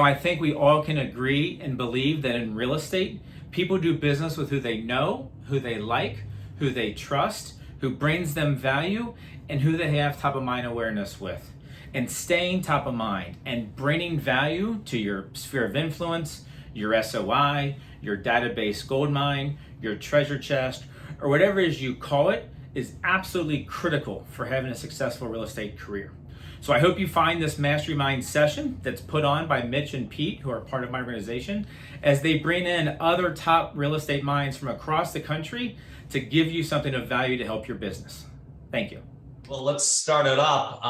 I think we all can agree and believe that in real estate, people do business with who they know, who they like, who they trust, who brings them value, and who they have top of mind awareness with. And staying top of mind and bringing value to your sphere of influence, your SOI, your database goldmine, your treasure chest, or whatever it is you call it, is absolutely critical for having a successful real estate career. So I hope you find this MasterREMind session that's put on by Mitch and Pete, who are part of my organization, as they bring in other top real estate minds from across the country to give you something of value to help your business. Thank you. Well, let's start it up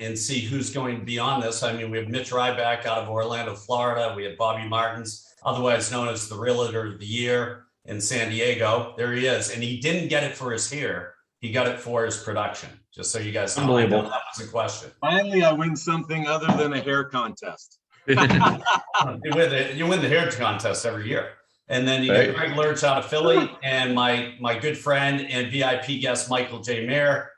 and see who's going to be on this. I mean, we have Mitch Ryback out of Orlando, Florida. We have Bobby Martins, otherwise known as the Realtor of the Year in San Diego. There he is. And he didn't get it for his hair. He got it for his production. Just so you guys know. Unbelievable. That was a question. Finally, I win something other than a hair contest. You win the hair contest every year. And then you get Greg Lurch out of Philly and my good friend and VIP guest, Michael J. Mayer,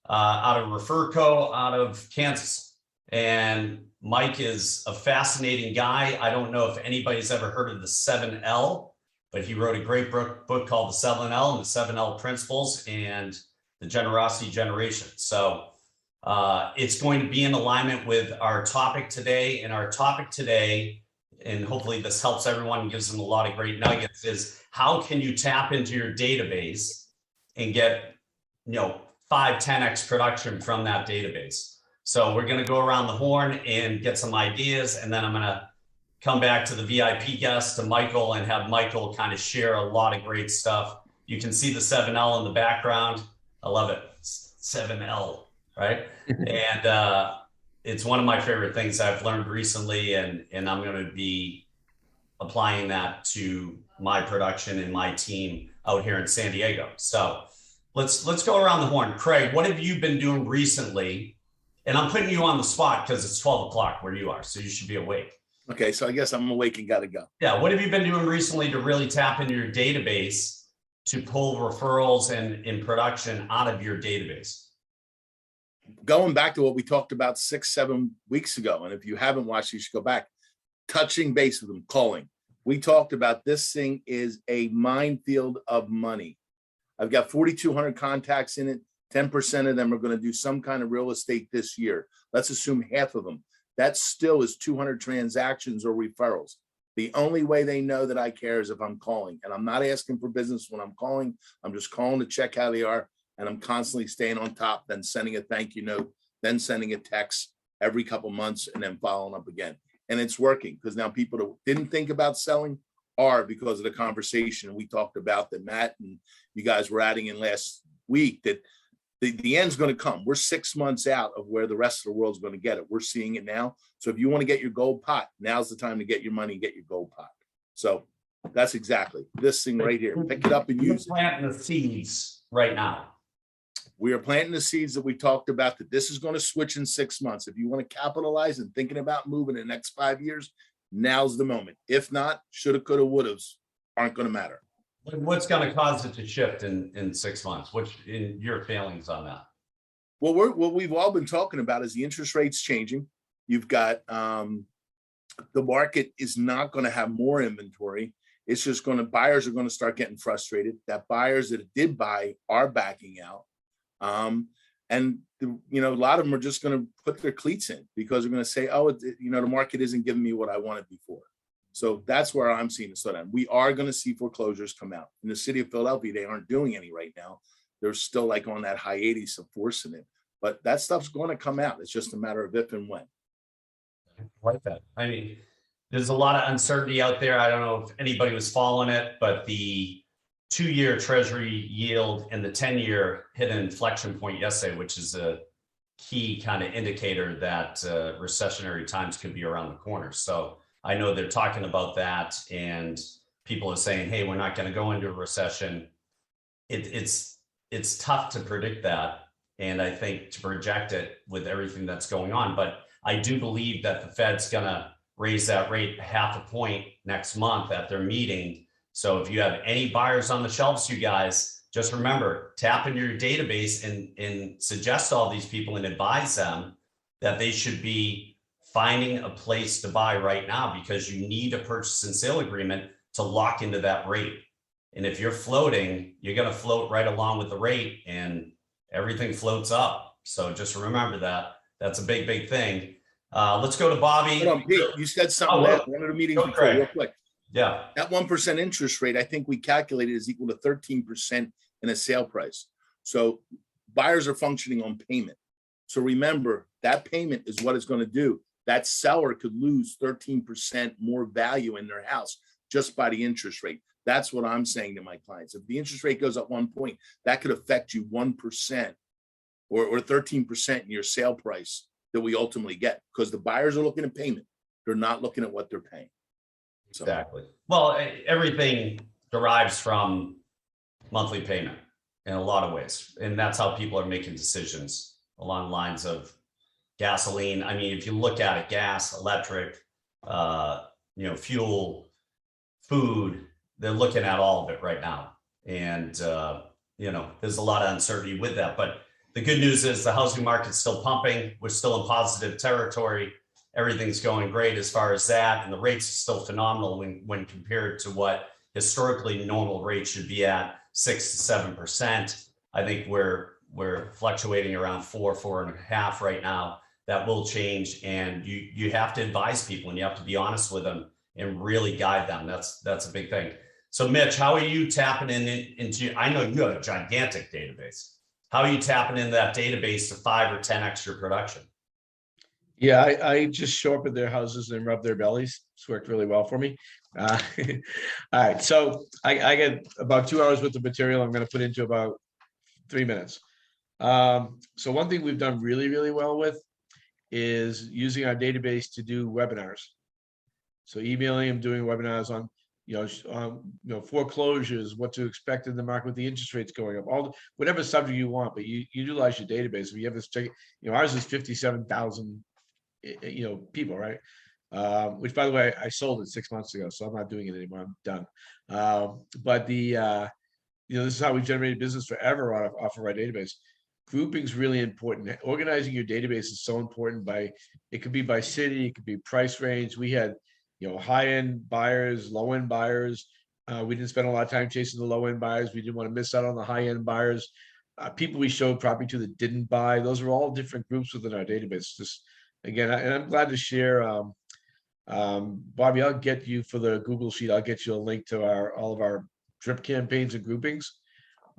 out of Referco, out of Kansas. And Mike is a fascinating guy. I don't know if anybody's ever heard of the 7L, but he wrote a great book called the 7L and the 7L Principles and the Generosity Generation. So it's going to be in alignment with our topic today. And our topic today, and hopefully this helps everyone and gives them a lot of great nuggets, is how can you tap into your database and get 5-10x production from that database. So we're going to go around the horn and get some ideas, and then I'm going to come back to the VIP guest, to Michael, and have Michael kind of share a lot of great stuff. You can see the 7L in the background. I love it. 7L, right? And it's one of my favorite things I've learned recently, and I'm going to be applying that to my production and my team out here in San Diego. So let's go around the horn. Craig, what have you been doing recently? And I'm putting you on the spot because it's 12 o'clock where you are, so you should be awake. Okay, so I guess I'm awake and got to go. Yeah, what have you been doing recently to really tap into your database to pull referrals and in production out of your database? Going back to what we talked about 6-7 weeks ago, and if you haven't watched, you should go back. Touching base with them, calling. We talked about this thing is a minefield of money. I've got 4,200 contacts in it. 10% of them are going to do some kind of real estate this year. Let's assume half of them. That still is 200 transactions or referrals. The only way they know that I care is if I'm calling. And I'm not asking for business when I'm calling. I'm just calling to check how they are. And I'm constantly staying on top, then sending a thank you note, then sending a text every couple months, and then following up again. And it's working because now people that didn't think about selling are, because of the conversation we talked about that Matt and you guys were adding in last week, that the end's going to come. We're 6 months out of where the rest of the world's going to get it. We're seeing it now. So if you want to get your gold pot, now's the time to get your money and get your gold pot. So that's exactly this thing right here. Pick it up and use it. Planting the seeds right now. We are planting the seeds that we talked about, that this is going to switch in 6 months. If you want to capitalize and thinking about moving in the next 5 years, now's the moment. If not, shoulda, coulda, wouldas aren't going to matter. What's going to cause it to shift in 6 months? What's in your feelings on that? Well, what we've all been talking about is the interest rates changing. You've got the market is not going to have more inventory. It's just buyers are going to start getting frustrated. That buyers that did buy are backing out. And a lot of them are just going to put their cleats in because they're going to say, oh, the market isn't giving me what I wanted before. So that's where I'm seeing the slowdown. We are going to see foreclosures come out. In the city of Philadelphia, they aren't doing any right now. They're still like on that hiatus of forcing it. But that stuff's going to come out. It's just a matter of if and when. I like that. I mean, there's a lot of uncertainty out there. I don't know if anybody was following it, but the 2-year Treasury yield and the 10-year hit an inflection point yesterday, which is a key kind of indicator that recessionary times could be around the corner. So I know they're talking about that, and people are saying, hey, we're not going to go into a recession. It's tough to predict that. And I think to project it with everything that's going on, but I do believe that the Fed's going to raise that rate 0.5 point next month at their meeting. So if you have any buyers on the shelves, you guys, just remember, tap into your database and suggest all these people and advise them that they should be finding a place to buy right now, because you need a purchase and sale agreement to lock into that rate. And if you're floating, you're going to float right along with the rate, and everything floats up. So just remember that. That's a big, big thing. Let's go to Bobby. Hold on, Pete, you said something at one of the meetings before, real quick. Yeah. That 1% interest rate, I think we calculated, is equal to 13% in a sale price. So buyers are functioning on payment. So remember, that payment is what it's going to do. That seller could lose 13% more value in their house just by the interest rate. That's what I'm saying to my clients. If the interest rate goes up 1 point, that could affect you 1% or 13% in your sale price that we ultimately get, because the buyers are looking at payment. They're not looking at what they're paying. So. Exactly. Well, everything derives from monthly payment in a lot of ways. And that's how people are making decisions along the lines of gasoline. I mean, if you look at it, gas, electric, fuel, food, they're looking at all of it right now. And, there's a lot of uncertainty with that. But the good news is the housing market's still pumping. We're still in positive territory. Everything's going great as far as that. And the rates are still phenomenal when compared to what historically normal rates should be at, 6 to 7%. I think we're fluctuating around 4.5 right now. That will change. And you have to advise people, and you have to be honest with them and really guide them. That's a big thing. So Mitch, how are you tapping into, I know you have a gigantic database. How are you tapping into that database to 5 or 10x your production? Yeah, I just show up at their houses and rub their bellies. It's worked really well for me. All right, so I get about 2 hours worth of material I'm going to put into about 3 minutes. So one thing we've done really, really well with is using our database to do webinars. So emailing them, doing webinars on foreclosures, what to expect in the market with the interest rates going up, whatever subject you want, but you utilize your database. If you have this, ours is 57,000, people, right? Which, by the way, I sold it 6 months ago, so I'm not doing it anymore. I'm done. But this is how we've generated business forever off of our database. Grouping is really important. Organizing your database is so important. It could be by city, it could be price range. We had high-end buyers, low-end buyers. We didn't spend a lot of time chasing the low-end buyers. We didn't want to miss out on the high-end buyers. People we showed property to that didn't buy. Those are all different groups within our database. Just again, and I'm glad to share. Bobby, I'll get you for the Google Sheet. I'll get you a link to all of our drip campaigns and groupings.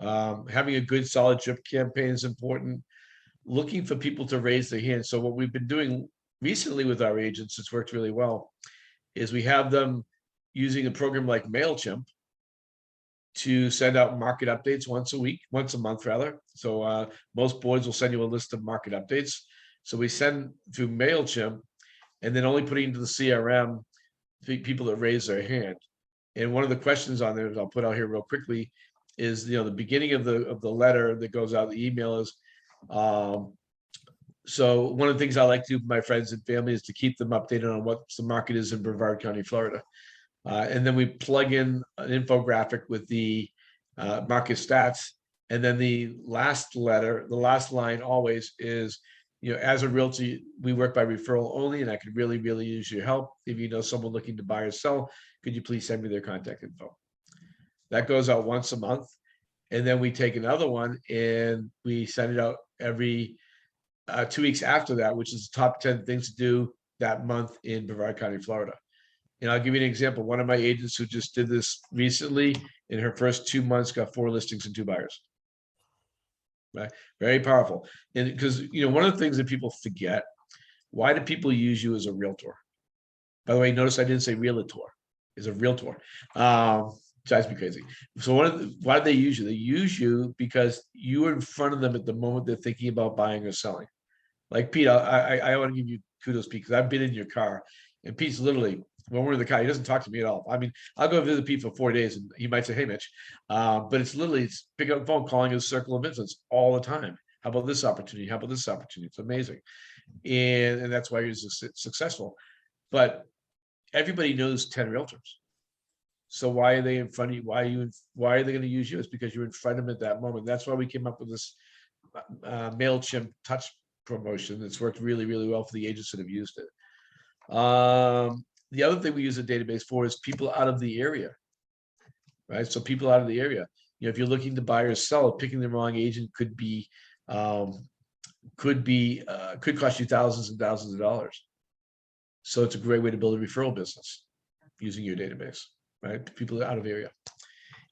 Having a good, solid drip campaign is important. Looking for people to raise their hand. So what we've been doing recently with our agents, it's worked really well, is we have them using a program like MailChimp to send out market updates once a month rather. So most boards will send you a list of market updates. So we send through MailChimp, and then only putting into the CRM people that raise their hand. And one of the questions on there, I'll put out here real quickly, is the beginning of the letter that goes out, the email is, so one of the things I like to do with my friends and family is to keep them updated on what the market is in Brevard County, Florida. And then we plug in an infographic with the market stats. And then the last line always is, as a realtor, we work by referral only, and I could really, really use your help. If you know someone looking to buy or sell, could you please send me their contact info? That goes out once a month. And then we take another one and we send it out every 2 weeks after that, which is the top 10 things to do that month in Brevard County, Florida. And I'll give you an example. One of my agents who just did this recently, in her first 2 months, got 4 listings and 2 buyers. Right? Very powerful. And because, one of the things that people forget, why do people use you as a realtor? By the way, notice I didn't say realtor, is a realtor. Drives me crazy. So why do they use you? They use you because you're in front of them at the moment they're thinking about buying or selling. Like Pete, I want to give you kudos, Pete, because I've been in your car, and Pete's literally, when we're in the car, he doesn't talk to me at all. I mean, I'll go visit Pete for 4 days and he might say, hey, Mitch, but it's pick up the phone, calling his circle of influence all the time. How about this opportunity? How about this opportunity? It's amazing. And that's why he's successful. But everybody knows 10 realtors. So why are they in front of you? Why are they going to use you? It's because you're in front of them at that moment. That's why we came up with this MailChimp touch promotion that's worked really, really well for the agents that have used it. The other thing we use a database for is people out of the area, right? So people out of the area, if you're looking to buy or sell, picking the wrong agent could cost you thousands and thousands of dollars. So it's a great way to build a referral business using your database, right? People out of area.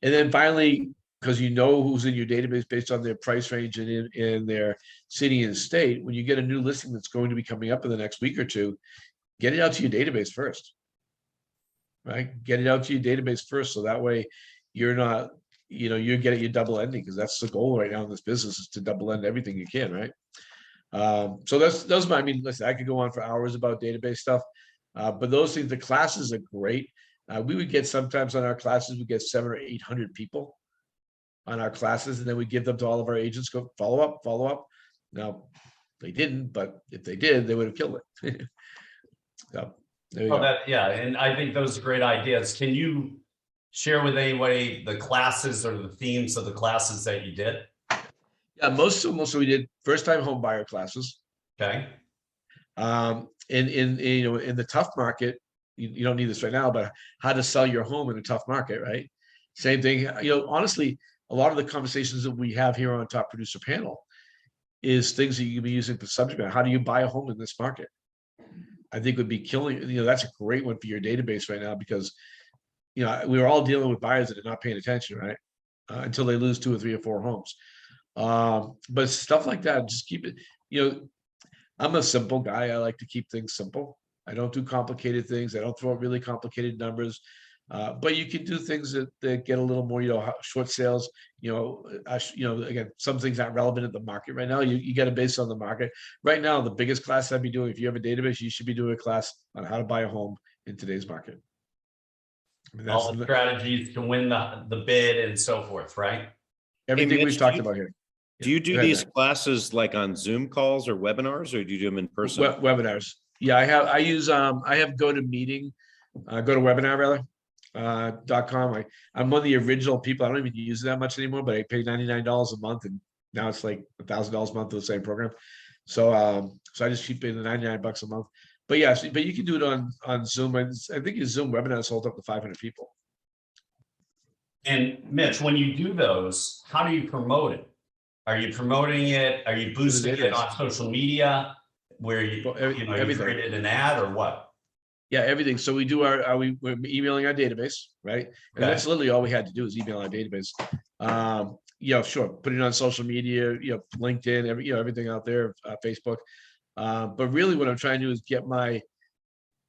And then finally, because you know who's in your database based on their price range and in their city and state, when you get a new listing that's going to be coming up in the next week or two, get it out to your database first, right? Get it out to your database first. So that way you're not, you're getting your double ending, because that's the goal right now in this business, is to double end everything you can, right? So those my, listen, I could go on for hours about database stuff, but those things, the classes are great. We would get, sometimes on our classes, we get 700 or 800 people on our classes, and then we give them to all of our agents, go follow up. Now, they didn't, but if they did, they would have killed it. So there you go. And I think those are great ideas. Can you share with anybody the classes or the themes of the classes that you did? Yeah, most of we did first-time home buyer classes. Okay. In the tough market, you don't need this right now, but how to sell your home in a tough market, right? Same thing. Honestly, a lot of the conversations that we have here on Top Producer Panel is things that you can be using for subject matter. How do you buy a home in this market? I think would be killing. That's a great one for your database right now, because we're all dealing with buyers that are not paying attention, right? Until they lose 2 or 3 or 4 homes. But stuff like that, just keep it. I'm a simple guy. I like to keep things simple. I don't do complicated things. I don't throw out really complicated numbers. But you can do things that get a little more, short sales. Again, some things aren't relevant at the market right now. You got to base on the market right now. The biggest class I'd be doing, if you have a database, you should be doing a class on how to buy a home in today's market. All the strategies to win the bid and so forth, right? Everything we've talked about here. Do you do these classes like on Zoom calls or webinars, or do you do them in person? Webinars. Yeah, I have GoToMeeting, GoToWebinar rather. .com. I'm one of the original people. I don't even use it that much anymore, but I pay $99 a month, and now it's like $1,000 a month for the same program. So I just keep paying the $99 a month. But yes, but you can do it on Zoom. And I think your Zoom webinars hold up to 500 people. And Mitch, when you do those, how do you promote it? Are you promoting it? Are you boosting it on social media where you created an ad, or what? Yeah, everything. So we do we're emailing our database, right? And that's literally all we had to do is email our database. Sure, put it on social media, LinkedIn, everything out there, Facebook. But really what I'm trying to do is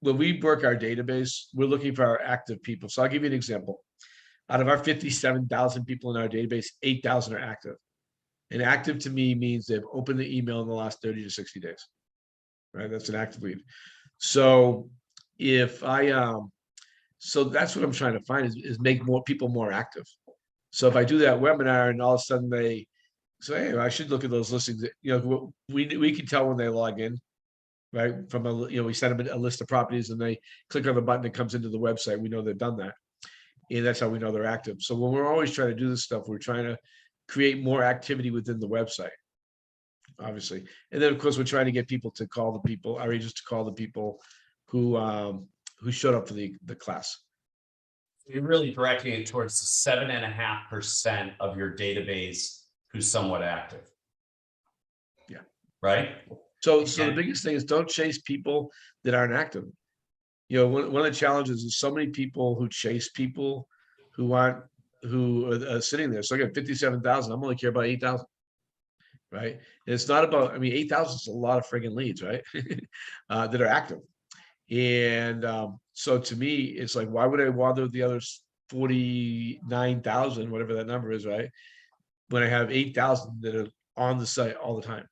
when we work our database, we're looking for our active people. So I'll give you an example. Out of our 57,000 people in our database, 8,000 are active. And active to me means they've opened the email in the last 30 to 60 days, right? That's an active lead. So so that's what I'm trying to find is make more people more active. So if I do that webinar and all of a sudden they say, hey, I should look at those listings. We can tell when they log in, right? From we send them a list of properties and they click on the button that comes into the website. We know they've done that. And that's how we know they're active. So when we're always trying to do this stuff, we're trying to create more activity within the website, obviously. And then of course, we're trying to get people to call the people, our agents to call the people who showed up for the class. You're really directing it towards the 7.5% of your database who's somewhat active. Yeah. Right. So the biggest thing is don't chase people that aren't active. One of the challenges is so many people who chase people who are sitting there. So I got 57,000. I'm only care about 8,000. Right. And it's not about, 8,000 is a lot of friggin' leads, right? That are active. And so to me, it's like, why would I bother with the other 49,000, whatever that number is, right? When I have 8,000 that are on the site all the time.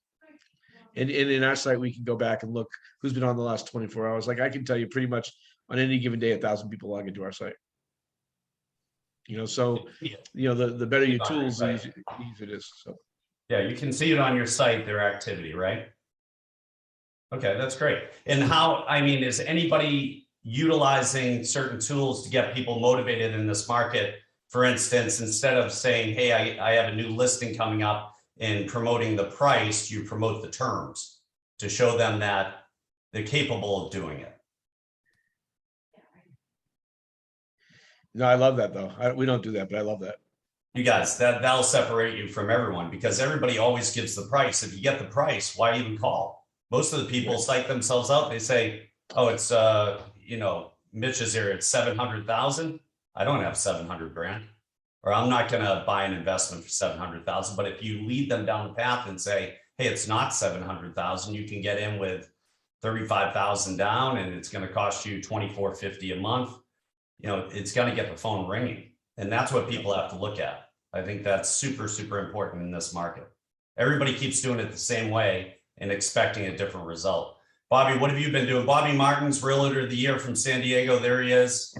And in our site, we can go back and look who's been on the last 24 hours. Like I can tell you pretty much on any given day, 1,000 people log into our site. The better your tools, the easier it is. So. Yeah, you can see it on your site, their activity, right? Okay, that's great. And is anybody utilizing certain tools to get people motivated in this market? For instance, instead of saying, hey, I have a new listing coming up and promoting the price, you promote the terms to show them that they're capable of doing it. No, I love that though. We don't do that, but I love that. You guys, that'll separate you from everyone because everybody always gives the price. If you get the price, why even call? Most of the people psych themselves out. They say, oh, it's, Mitch's here. It's 700,000. I don't have 700 grand, or I'm not going to buy an investment for 700,000. But if you lead them down the path and say, hey, it's not 700,000, you can get in with 35,000 down and it's going to cost you $24.50 a month. It's going to get the phone ringing. And that's what people have to look at. I think that's super, super important in this market. Everybody keeps doing it the same way and expecting a different result. Bobby, what have you been doing? Bobby Martin's Realtor of the Year from San Diego. There he is.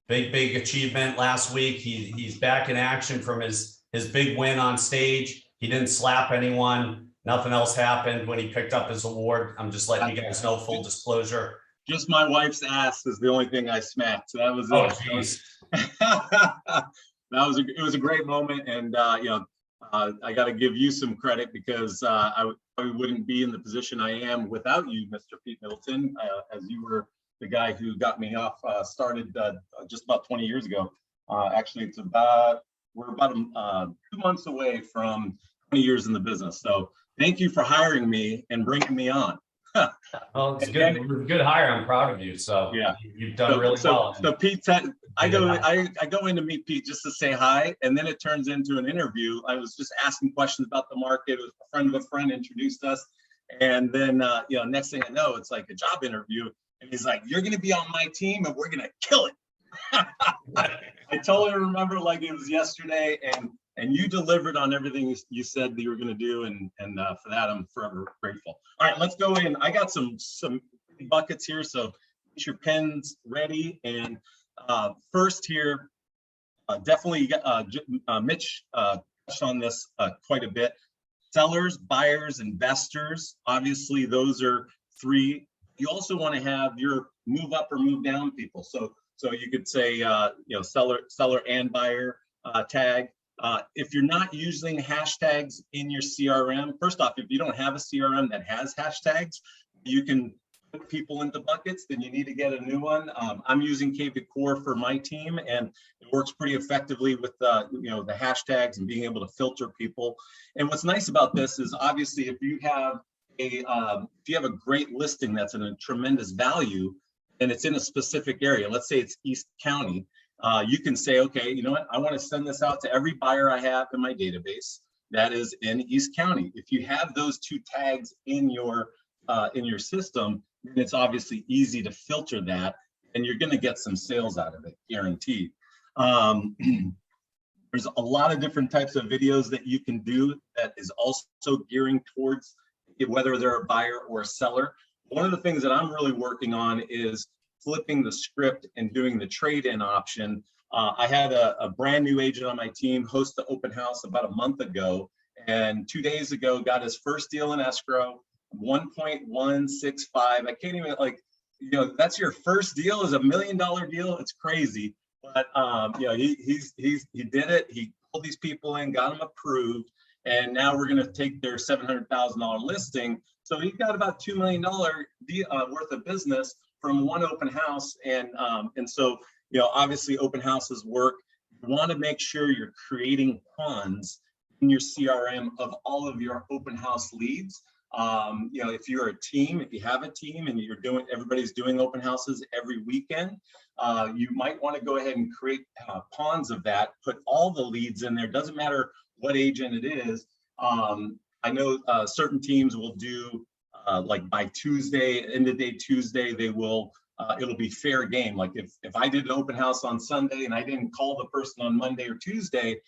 Big achievement last week. He's back in action from his big win on stage. He didn't slap anyone. Nothing else happened when he picked up his award. I'm just letting you guys know, full disclosure. Just my wife's ass is the only thing I smacked. So that was Oh, it. geez. It was a great moment, and I got to give you some credit because I probably wouldn't be in the position I am without you, Mr. Pete Middleton, as you were the guy who got me off started just about 20 years ago. Actually, we're about 2 months away from 20 years in the business. So thank you for hiring me and bringing me on. Well, it's good. It was a good hire. I'm proud of you. So yeah, you've done really well. So Pete, I go in to meet Pete just to say hi, and then it turns into an interview. I was just asking questions about the market. It was a friend of a friend introduced us, and then next thing I know, it's like a job interview, and he's like, "You're going to be on my team, and we're going to kill it." I totally remember like it was yesterday, and you delivered on everything you said that you were going to do, and for that I'm forever grateful. All right, let's go in. I got some buckets here, so get your pens ready. And first here, definitely Mitch touched on this quite a bit. Sellers, buyers, investors. Obviously, those are three. You also want to have your move up or move down people. So you could say seller and buyer tag. If you're not using hashtags in your CRM, first off, if you don't have a CRM that has hashtags, you can put people into buckets, then you need to get a new one. I'm using KV Core for my team, and it works pretty effectively with the hashtags and being able to filter people. And what's nice about this is obviously if you have a great listing that's in a tremendous value and it's in a specific area, let's say it's East County, you can say, okay, you know what? I want to send this out to every buyer I have in my database that is in East County. If you have those two tags in your system, then it's obviously easy to filter that, and you're going to get some sales out of it, guaranteed. There's a lot of different types of videos that you can do that is also gearing towards whether they're a buyer or a seller. One of the things that I'm really working on is flipping the script and doing the trade-in option. I had a brand new agent on my team host the open house about a month ago, and 2 days ago got his first deal in escrow, 1.165. I can't even that's your first deal is $1 million deal. It's crazy, but he did it. He pulled these people in, got them approved, and now we're going to take their $700,000 listing. So he got about $2 million worth of business from one open house, and so obviously open houses work. You want to make sure you're creating ponds in your CRM of all of your open house leads. If you're a team, if you have a team and everybody's doing open houses every weekend, you might want to go ahead and create ponds of that. Put all the leads in there. Doesn't matter what agent it is. I know certain teams will do like by Tuesday, end of day Tuesday, they will, it'll be fair game. Like if I did an open house on Sunday and I didn't call the person on Monday or Tuesday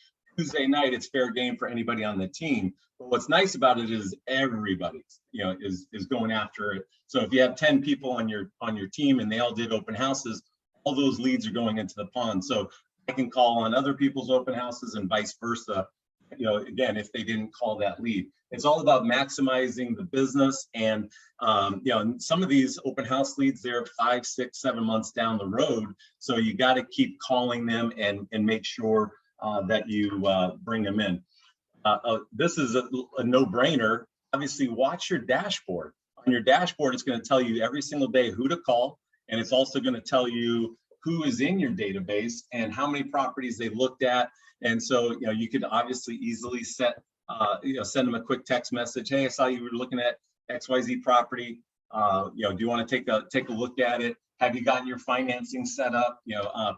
night, it's fair game for anybody on the team. But what's nice about it is everybody, is going after it. So if you have 10 people on your team and they all did open houses, all those leads are going into the pond. So I can call on other people's open houses and vice versa. Again, if they didn't call that lead. It's all about maximizing the business. And, some of these open house leads, they're 5, 6, 7 months down the road. So you got to keep calling them and make sure that you bring them in. This is a no-brainer. Obviously, watch your dashboard. On your dashboard, it's going to tell you every single day who to call. And it's also going to tell you who is in your database and how many properties they looked at. And so, you could obviously easily send them a quick text message. Hey, I saw you were looking at XYZ property. Do you want to take a look at it? Have you gotten your financing set up?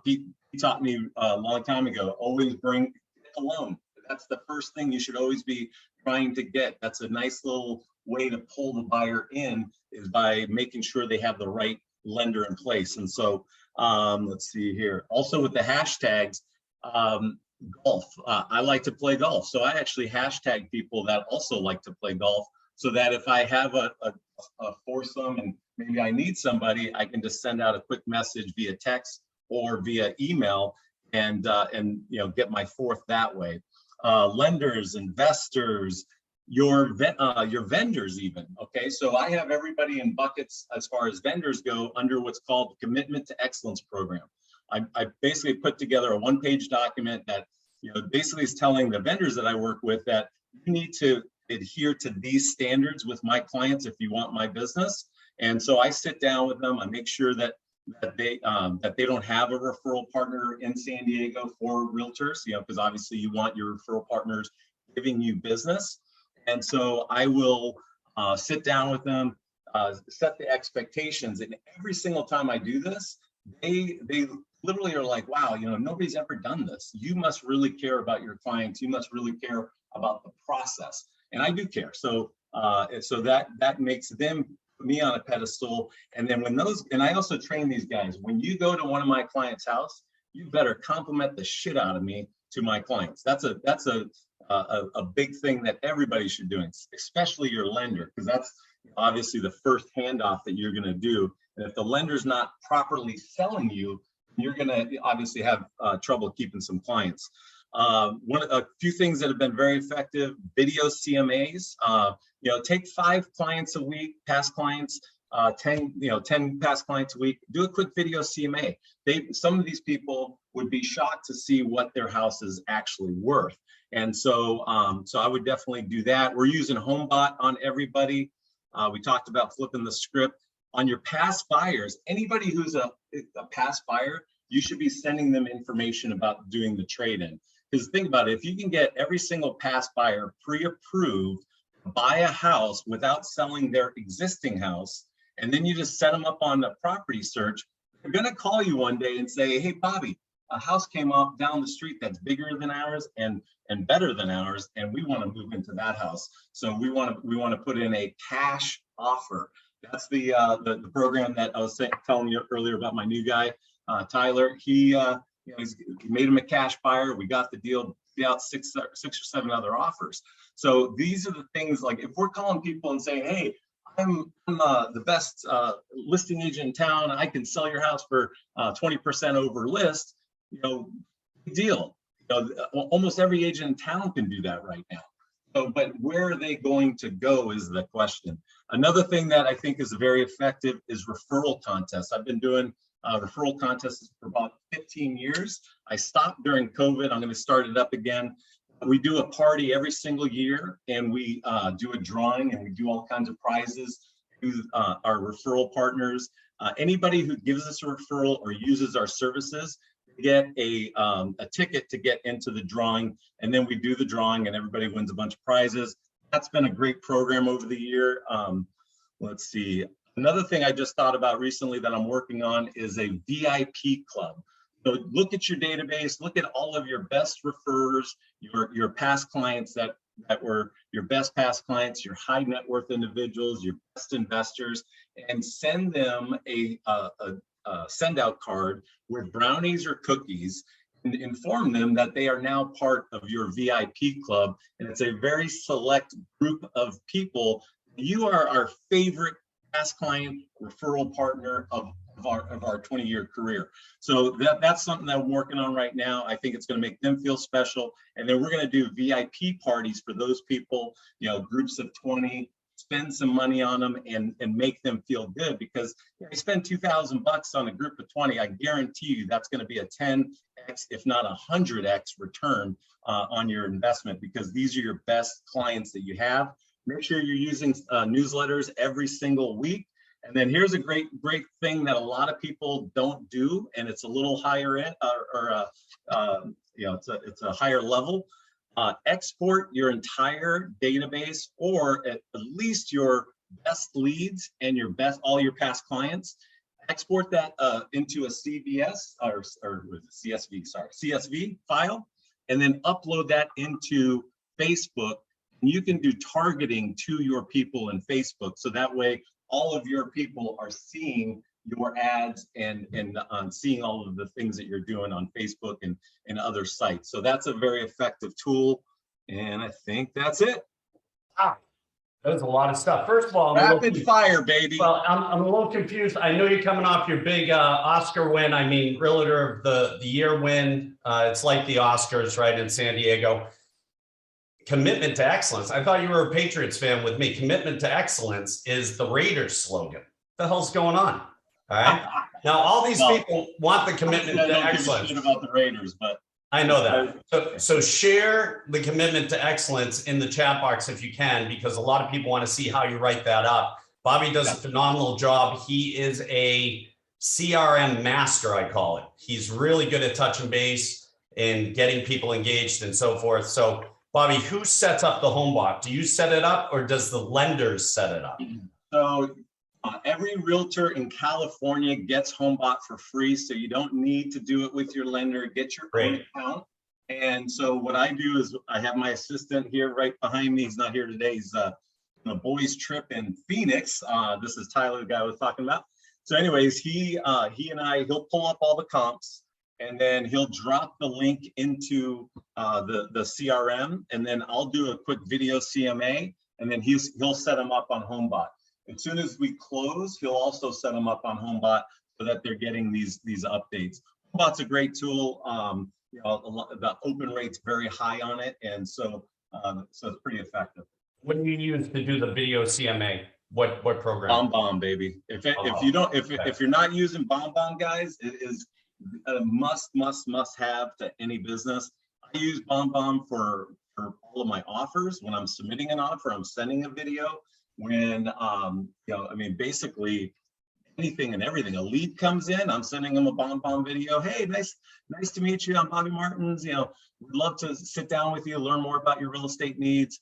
Pete taught me a long time ago, always bring a loan. That's the first thing you should always be trying to get. That's a nice little way to pull the buyer in, is by making sure they have the right lender in place. And so let's see here. Also with the hashtags, golf. I like to play golf. So I actually hashtag people that also like to play golf, so that if I have a foursome and maybe I need somebody, I can just send out a quick message via text or via email and get my fourth that way. Lenders, investors, your vendors even. Okay, so I have everybody in buckets as far as vendors go under what's called the Commitment to Excellence program. I basically put together a one-page document that basically is telling the vendors that I work with that you need to adhere to these standards with my clients if you want my business. And so I sit down with them. I make sure that they don't have a referral partner in San Diego for realtors, because obviously you want your referral partners giving you business. And so I will sit down with them, set the expectations, and every single time I do this, they literally are like, wow, nobody's ever done this. You must really care about your clients. You must really care about the process. And I do care. So that makes them put me on a pedestal. And then and I also train these guys, when you go to one of my clients' house, you better compliment the shit out of me to my clients. That's a big thing that everybody should do, especially your lender, because that's obviously the first handoff that you're going to do. And if the lender's not properly selling you, you're going to obviously have trouble keeping some clients. A few things that have been very effective: video CMAs. Take 5 clients a week, past clients, 10 past clients a week. Do a quick video CMA. Some of these people would be shocked to see what their house is actually worth. And so I would definitely do that. We're using HomeBot on everybody. We talked about flipping the script on your past buyers. Anybody who's a past buyer, you should be sending them information about doing the trade-in. Because think about it, if you can get every single past buyer pre-approved to buy a house without selling their existing house, and then you just set them up on the property search, they're going to call you one day and say, hey, Bobby, a house came up down the street that's bigger than ours and better than ours, and we want to move into that house. So we want to put in a cash offer. That's the program that I was telling you earlier about my new guy, Tyler. He made him a cash buyer. We got the deal, out 6 or 7 other offers. So these are the things, like if we're calling people and saying, hey, I'm the best listing agent in town, I can sell your house for 20% over list, big deal. Almost every agent in town can do that right now. So, but where are they going to go is the question. Another thing that I think is very effective is referral contests. I've been doing referral contests for about 15 years. I stopped during COVID. I'm going to start it up again. We do a party every single year, and we do a drawing, and we do all kinds of prizes to our referral partners. Anybody who gives us a referral or uses our services get a ticket to get into the drawing, and then we do the drawing and everybody wins a bunch of prizes. That's been a great program over the year. Let's see. Another thing I just thought about recently that I'm working on is a VIP club. So look at your database, look at all of your best referrers, your past clients that were your best past clients, your high net worth individuals, your best investors, and send them a send out card with brownies or cookies, and inform them that they are now part of your VIP club. And it's a very select group of people. You are our favorite past client referral partner of our 20-year career. So that's something that I'm working on right now. I think it's going to make them feel special. And then we're going to do VIP parties for those people, groups of 20, spend some money on them and make them feel good, because if you spend $2,000 on a group of 20, I guarantee you that's going to be a 10x, if not 100x return on your investment, because these are your best clients that you have. Make sure you're using newsletters every single week. And then here's a great thing that a lot of people don't do, and it's a little higher end, it's a higher level. Export your entire database, or at least your best leads and all your past clients. Export that into a CVS or CSV file, and then upload that into Facebook. And you can do targeting to your people in Facebook, so that way all of your people are seeing your ads and seeing all of the things that you're doing on Facebook and other sites. So that's a very effective tool. And I think that's it. Wow. That was a lot of stuff. First of all, rapid fire, baby. Well, I'm a little confused. I know you're coming off your big Oscar win. I mean, Realtor of the Year win. It's like the Oscars, right, in San Diego. Commitment to excellence. I thought you were a Patriots fan with me. Commitment to excellence is the Raiders slogan. What the hell's going on? All right. Now, all these people want the commitment to excellence. About the Raiders, but I know that. So share the commitment to excellence in the chat box if you can, because a lot of people want to see how you write that up. Bobby does a phenomenal job. He is a CRM master, I call it. He's really good at touching base and getting people engaged and so forth. So Bobby, who sets up the HomeBot? Do you set it up, or does the lenders set it up? So every realtor in California gets HomeBot for free, so you don't need to do it with your lender. Get your own account. And so what I do is I have my assistant here right behind me. He's not here today. He's on a boys trip in Phoenix. This is Tyler, the guy I was talking about. So anyways, he'll pull up all the comps, and then he'll drop the link into the CRM, and then I'll do a quick video CMA, and then he'll set them up on HomeBot. As soon as we close, he'll also set them up on HomeBot so that they're getting these updates. HomeBot's a great tool. The open rate's very high on it, and so it's pretty effective. What do you use to do the video CMA? What program? BombBomb, baby. If you're not using BombBomb, guys, it is a must have to any business. I use BombBomb for all of my offers. When I'm submitting an offer, I'm sending a video. When basically anything and everything. A lead comes in, I'm sending them a BombBomb video. Hey, nice to meet you. I'm Bobby Martins. We'd love to sit down with you, learn more about your real estate needs.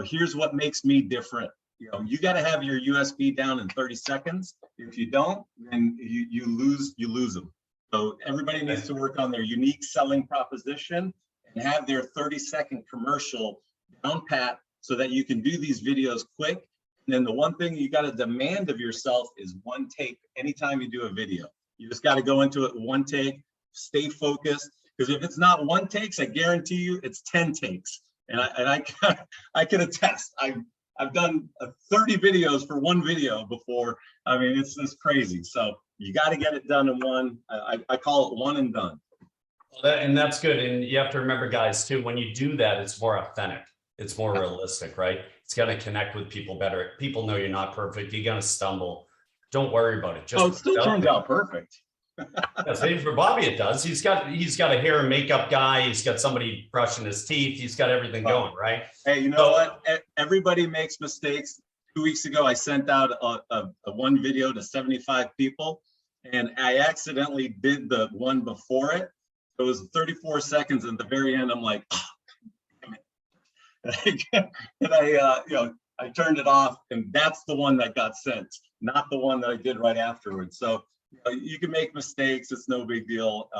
Here's what makes me different. You got to have your USB down in 30 seconds. If you don't, then you lose them. So everybody needs to work on their unique selling proposition and have their 30-second commercial down pat so that you can do these videos quick. And then the one thing you got to demand of yourself is one take anytime you do a video. You just got to go into it one take, stay focused, because if it's not one takes, I guarantee you it's 10 takes. And I can attest. I've done 30 videos for one video before. I mean, it's just crazy. So you got to get it done in one. I call it one and done. And that's good. And you have to remember, guys, too, when you do that, it's more authentic. It's more realistic, right? It's going to connect with people better. People know you're not perfect. You're going to stumble. Don't worry about it. It still turns out perfect. Yeah, so for Bobby, it does. He's got a hair and makeup guy. He's got somebody brushing his teeth. He's got everything going, right? Hey, you know what? Everybody makes mistakes. 2 weeks ago, I sent out a one video to 75 people, and I accidentally did the one before it. It was 34 seconds. And at the very end, I'm like, oh, damn it. And I turned it off, and that's the one that got sent, not the one that I did right afterwards. So you can make mistakes. It's no big deal.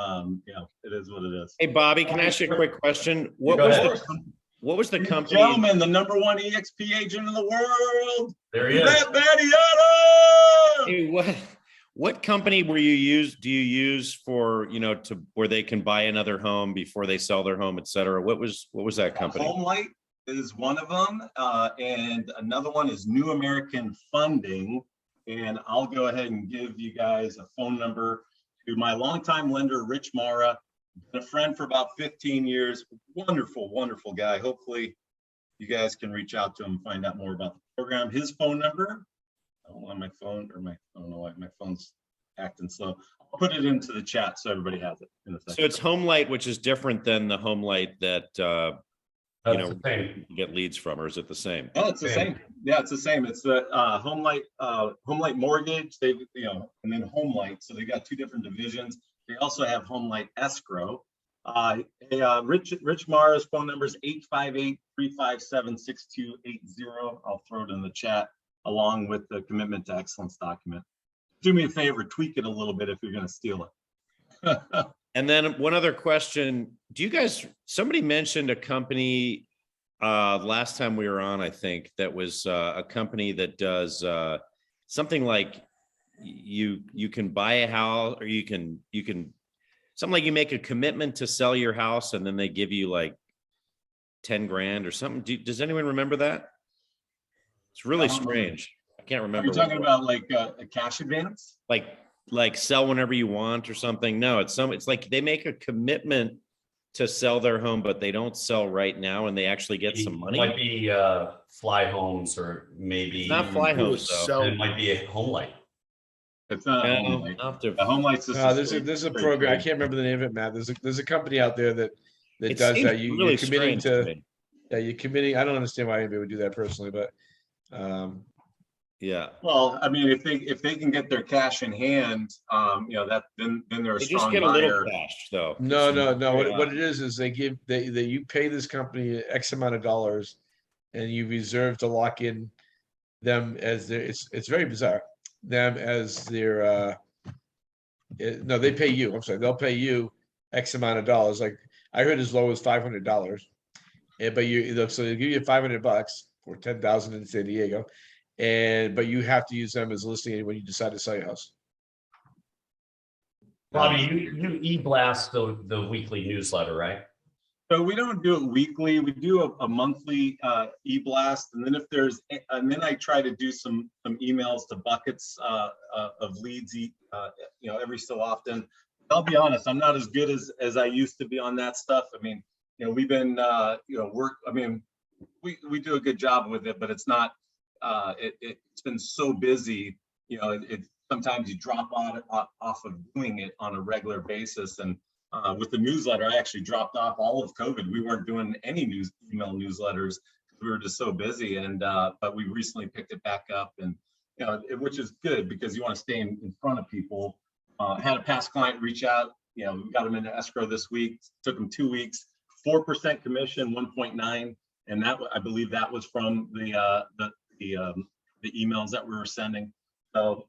It is what it is. Hey, Bobby, can I ask you a quick question? What was the company? Gentlemen, the #1 EXP agent in the world. There he is. Hey, what company do you use for, to where they can buy another home before they sell their home, et cetera? What was that company? HomeLight is one of them. And another one is New American Funding. And I'll go ahead and give you guys a phone number to my longtime lender, Rich Mara. Been a friend for about 15 years. Wonderful, wonderful guy. Hopefully you guys can reach out to him and find out more about the program. His phone number, I don't know my phone, I don't know why my phone's acting slow. I'll put it into the chat so everybody has it in a second. So it's HomeLight, which is different than the HomeLight that you That's know, the same. get leads from, or is it the same? Oh, it's the same. Yeah, it's the same. It's the Home Light Mortgage. They, and then Home Light. So they got two different divisions. They also have Home Light Escrow. Rich Mara's phone number is 858-357-6280. I'll throw it in the chat along with the commitment to excellence document. Do me a favor, tweak it a little bit if you're going to steal it. And then one other question, somebody mentioned a company last time we were on, I think, that was a company that does something like you can buy a house, or you can something like you make a commitment to sell your house and then they give you like 10 grand or something. Does anyone remember that? It's really strange. I can't remember. Are you talking about like a cash advance? Like sell whenever you want or something? No, it's like they make a commitment to sell their home, but they don't sell right now and they actually get some money. It might be Fly Homes, or maybe It's not Fly Homes though. it might be a Home Light. It's not a Home Light. The Home Light's there's a program. I can't remember the name of it, Matt. There's a company out there that It does seems that. really You're committing strange to. me. Yeah, you're committing. I don't understand why anybody would do that personally, but Yeah. Well, I mean, if they can get their cash in hand, that then they're a They strong just get a buyer. little cash though. no. Yeah. What it is you pay this company X amount of dollars, and you reserve to lock in them as their. It's very bizarre. Them as their. No, they pay you. I'm sorry, they'll pay you X amount of dollars. Like I heard as low as $500, but so they give you $500 for 10,000 in San Diego, but you have to use them as a listing when you decide to sell your house. Bobby, you e-blast the weekly newsletter, right? So we don't do it weekly. We do a monthly e-blast, and then I try to do some emails to buckets of leads, every so often. I'll be honest, I'm not as good as I used to be on that stuff. I mean, we've been we do a good job with it, but it's not. It's been so busy. Sometimes you drop off of doing it on a regular basis, and with the newsletter, I actually dropped off all of COVID. We weren't doing any email newsletters because we were just so busy. But we recently picked it back up, and which is good because you want to stay in front of people. Had a past client reach out. We got them into escrow this week. Took them 2 weeks. 4% commission, 1.9, and that I believe that was from the emails that we were sending. So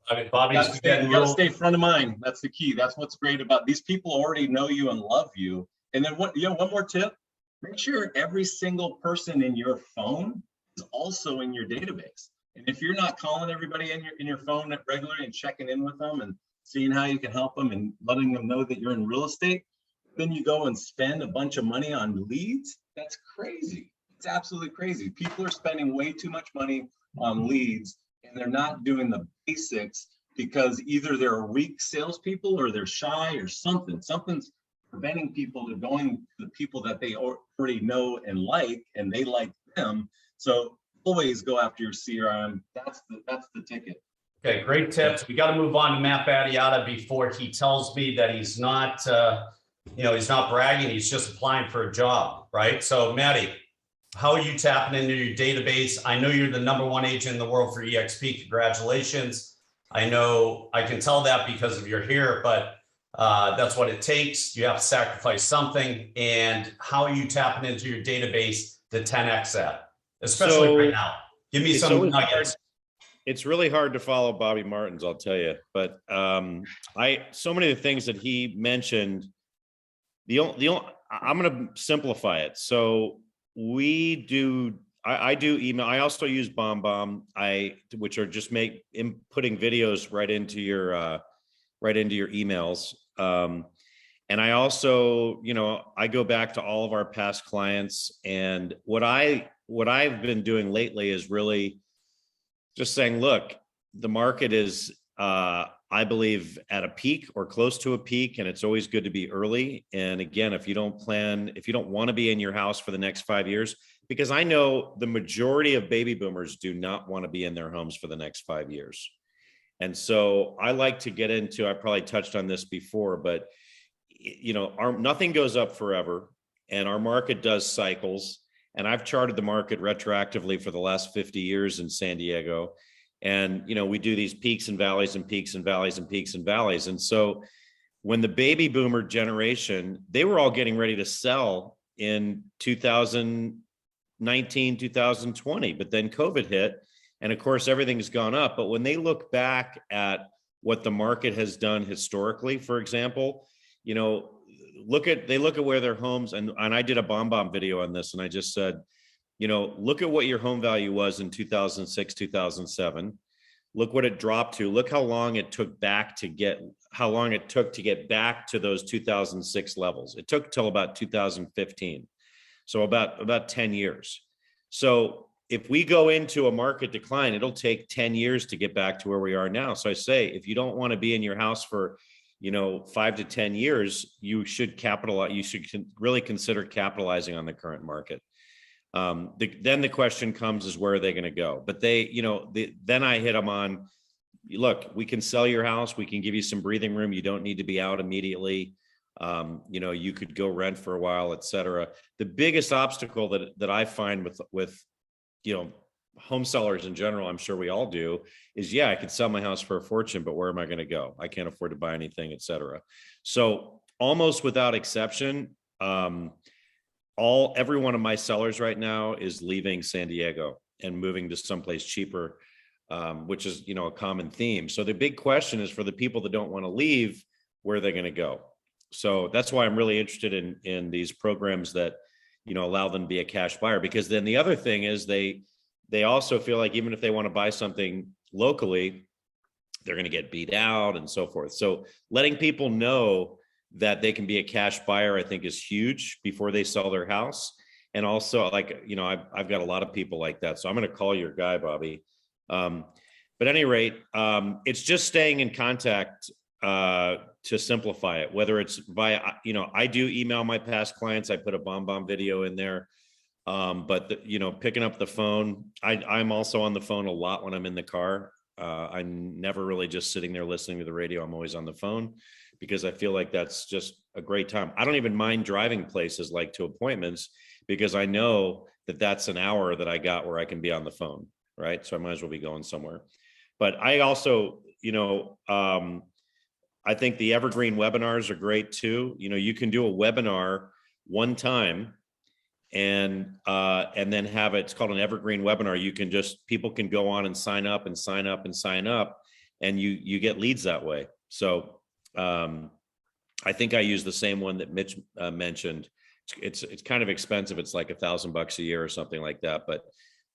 I mean, Bobby's you gotta stay front of mind. That's the key. That's what's great about these people already know you and love you. And then one more tip, make sure every single person in your phone is also in your database. And if you're not calling everybody in your phone regularly and checking in with them and seeing how you can help them and letting them know that you're in real estate, then you go and spend a bunch of money on leads. That's crazy. It's absolutely crazy. People are spending way too much money on leads, and they're not doing the basics because either they're weak salespeople or they're shy or something. Something's preventing people from going to the people that they already know and like, and they like them. So always go after your CRM. That's the ticket. Okay, great tips. We got to move on to Matt Battiata before he tells me that he's not, he's not bragging. He's just applying for a job, right? So, Matty, how are you tapping into your database? I know you're the #1 agent in the world for EXP. Congratulations. I know I can tell that because of your hair, but that's what it takes. You have to sacrifice something. And how are you tapping into your database to 10x that, especially right now? Give me some nuggets. It's really hard to follow Bobby Martins, I'll tell you. But so many of the things that he mentioned, I'm going to simplify it. So I do email. I also use BombBomb, which are just putting videos right into your emails. And I also, I go back to all of our past clients, and what I've been doing lately is really just saying, look, the market is, I believe, at a peak or close to a peak, and it's always good to be early. And again, if you don't want to be in your house for the next 5 years, because I know the majority of baby boomers do not want to be in their homes for the next 5 years. And so I like to get into, I probably touched on this before, but nothing goes up forever. and our market does cycles. And I've charted the market retroactively for the last 50 years in San Diego. And, we do these peaks and valleys and peaks and valleys and peaks and valleys. And so when the baby boomer generation, they were all getting ready to sell in 2019, 2020, but then COVID hit. And of course, everything's gone up. But when they look back at what the market has done historically, for example, they look at where their homes, and I did a bomb video on this, and I just said, look at what your home value was in 2006, 2007. Look what it dropped to. Look how long it took to get back to those 2006 levels. It took till about 2015. So about 10 years. So if we go into a market decline, it'll take 10 years to get back to where we are now. So I say, if you don't want to be in your house for 5 to 10 years, you should capitalize. You should really consider capitalizing on the current market. Then the question comes is, where are they going to go? But then I hit them on, look, we can sell your house. We can give you some breathing room. You don't need to be out immediately. You could go rent for a while, et cetera. The biggest obstacle that I find with home sellers in general, I'm sure we all do, is I could sell my house for a fortune, but where am I going to go? I can't afford to buy anything, et cetera. So almost without exception, every one of my sellers right now is leaving San Diego and moving to someplace cheaper, which is, a common theme. So the big question is, for the people that don't want to leave, where are they going to go? So that's why I'm really interested in these programs that, allow them to be a cash buyer, because then the other thing is they also feel like even if they want to buy something locally, they're going to get beat out and so forth. So letting people know that they can be a cash buyer, I think, is huge before they sell their house. And also, I've got a lot of people like that. So I'm going to call your guy, Bobby. But at any rate, it's just staying in contact to simplify it, whether it's via, I do email my past clients. I put a bomb video in there. But picking up the phone, I'm also on the phone a lot when I'm in the car. I'm never really just sitting there listening to the radio. I'm always on the phone because I feel like that's just a great time. I don't even mind driving places like to appointments, because I know that that's an hour that I got where I can be on the phone, right? So I might as well be going somewhere. But I also, I think the evergreen webinars are great too. You can do a webinar one time and then have it's called an evergreen webinar. People can go on and sign up and sign up and sign up, and you get leads that way. So I think I use the same one that Mitch mentioned. It's kind of expensive. It's like $1,000 a year or something like that. But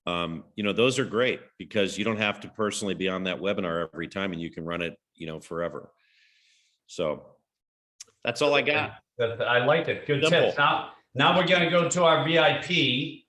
those are great because you don't have to personally be on that webinar every time, and you can run it, forever. So that's all I got. I like it. Good Simple. tips. Now we're going to go to our VIP,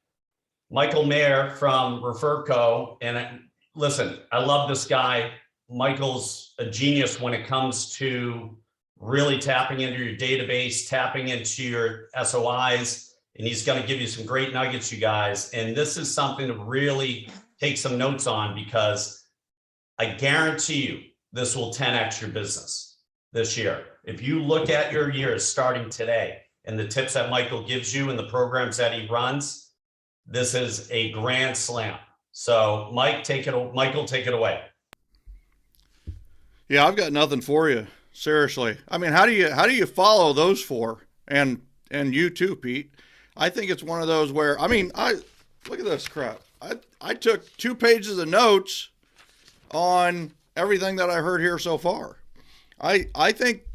Michael Mayer from Referco. And listen, I love this guy. Michael's a genius when it comes to really tapping into your database, tapping into your SOIs, and he's going to give you some great nuggets, you guys. And this is something to really take some notes on, because I guarantee you this will 10x your business this year. If you look at your years starting today and the tips that Michael gives you and the programs that he runs, this is a grand slam. So Michael, take it away. Yeah, I've got nothing for you. Seriously. I mean, how do you follow those four? And you too, Pete. I think it's one of those where, I look at this crap. I took 2 pages of notes on everything that I heard here so far. I think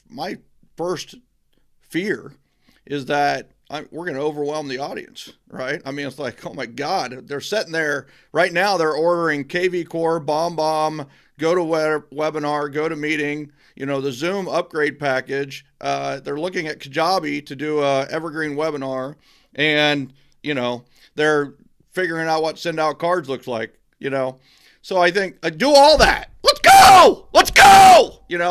my first fear is that we're going to overwhelm the audience, right? It's like, oh my God, they're sitting there right now. They're ordering KV Core, BombBomb, go to webinar, go to meeting, the Zoom upgrade package. They're looking at Kajabi to do a evergreen webinar, and, they're figuring out what send out cards looks like, So I think do all that. Let's go.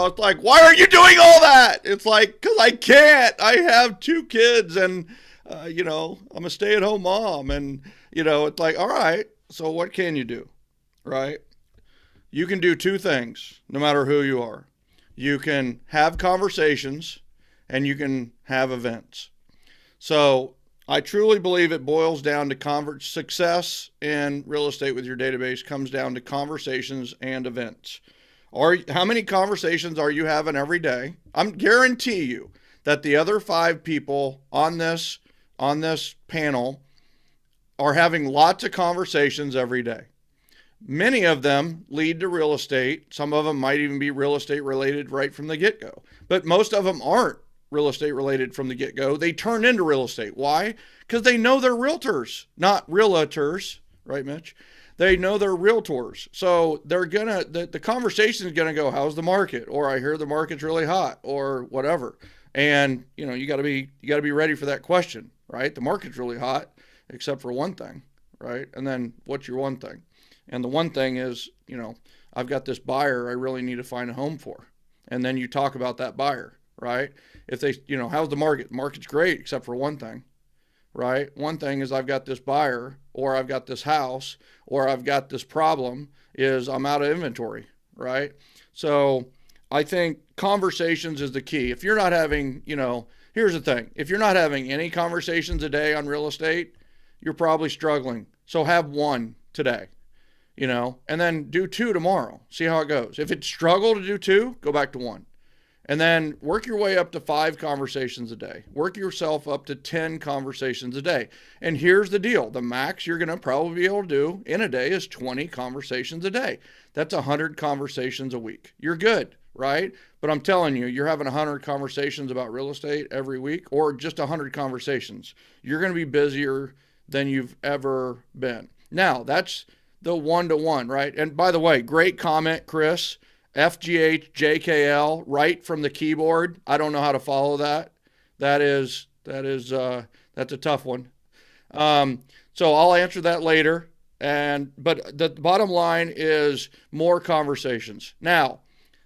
It's like, why are you doing all that? It's like, because I can't. I have 2 kids, and, I'm a stay-at-home mom. And, it's like, all right, so what can you do, right? You can do 2 things, no matter who you are. You can have conversations, and you can have events. So I truly believe it boils down to success in real estate with your database comes down to conversations and events. How many conversations are you having every day? I'm guarantee you that the other 5 people on this panel are having lots of conversations every day. Many of them lead to real estate. Some of them might even be real estate related right from the get-go, but most of them aren't real estate related from the get-go. They turn into real estate. Why? Because they know they're realtors, not realtors, right, Mitch? They know they're realtors. So they're the conversation is gonna go, how's the market? Or I hear the market's really hot, or whatever. And you gotta be ready for that question, right? The market's really hot, except for one thing, right? And then what's your one thing? And the one thing is, I've got this buyer I really need to find a home for. And then you talk about that buyer, right? If they, how's the market? The market's great, except for one thing, right? One thing is I've got this buyer, or I've got this house, or I've got this problem is I'm out of inventory, right? So I think conversations is the key. If you're not having, here's the thing. If you're not having any conversations a day on real estate, you're probably struggling. So have one today. And then do 2 tomorrow. See how it goes. If it's struggle to do 2, go back to 1. And then work your way up to 5 conversations a day. Work yourself up to 10 conversations a day. And here's the deal. The max you're going to probably be able to do in a day is 20 conversations a day. That's 100 conversations a week. You're good, right? But I'm telling you, you're having 100 conversations about real estate every week, or just 100 conversations. You're going to be busier than you've ever been. Now, that's the 1-to-1, right? And by the way, great comment, Chris. FGHJKL, right from the keyboard. I don't know how to follow that. That's a tough one. So I'll answer that later. But the bottom line is more conversations. Now,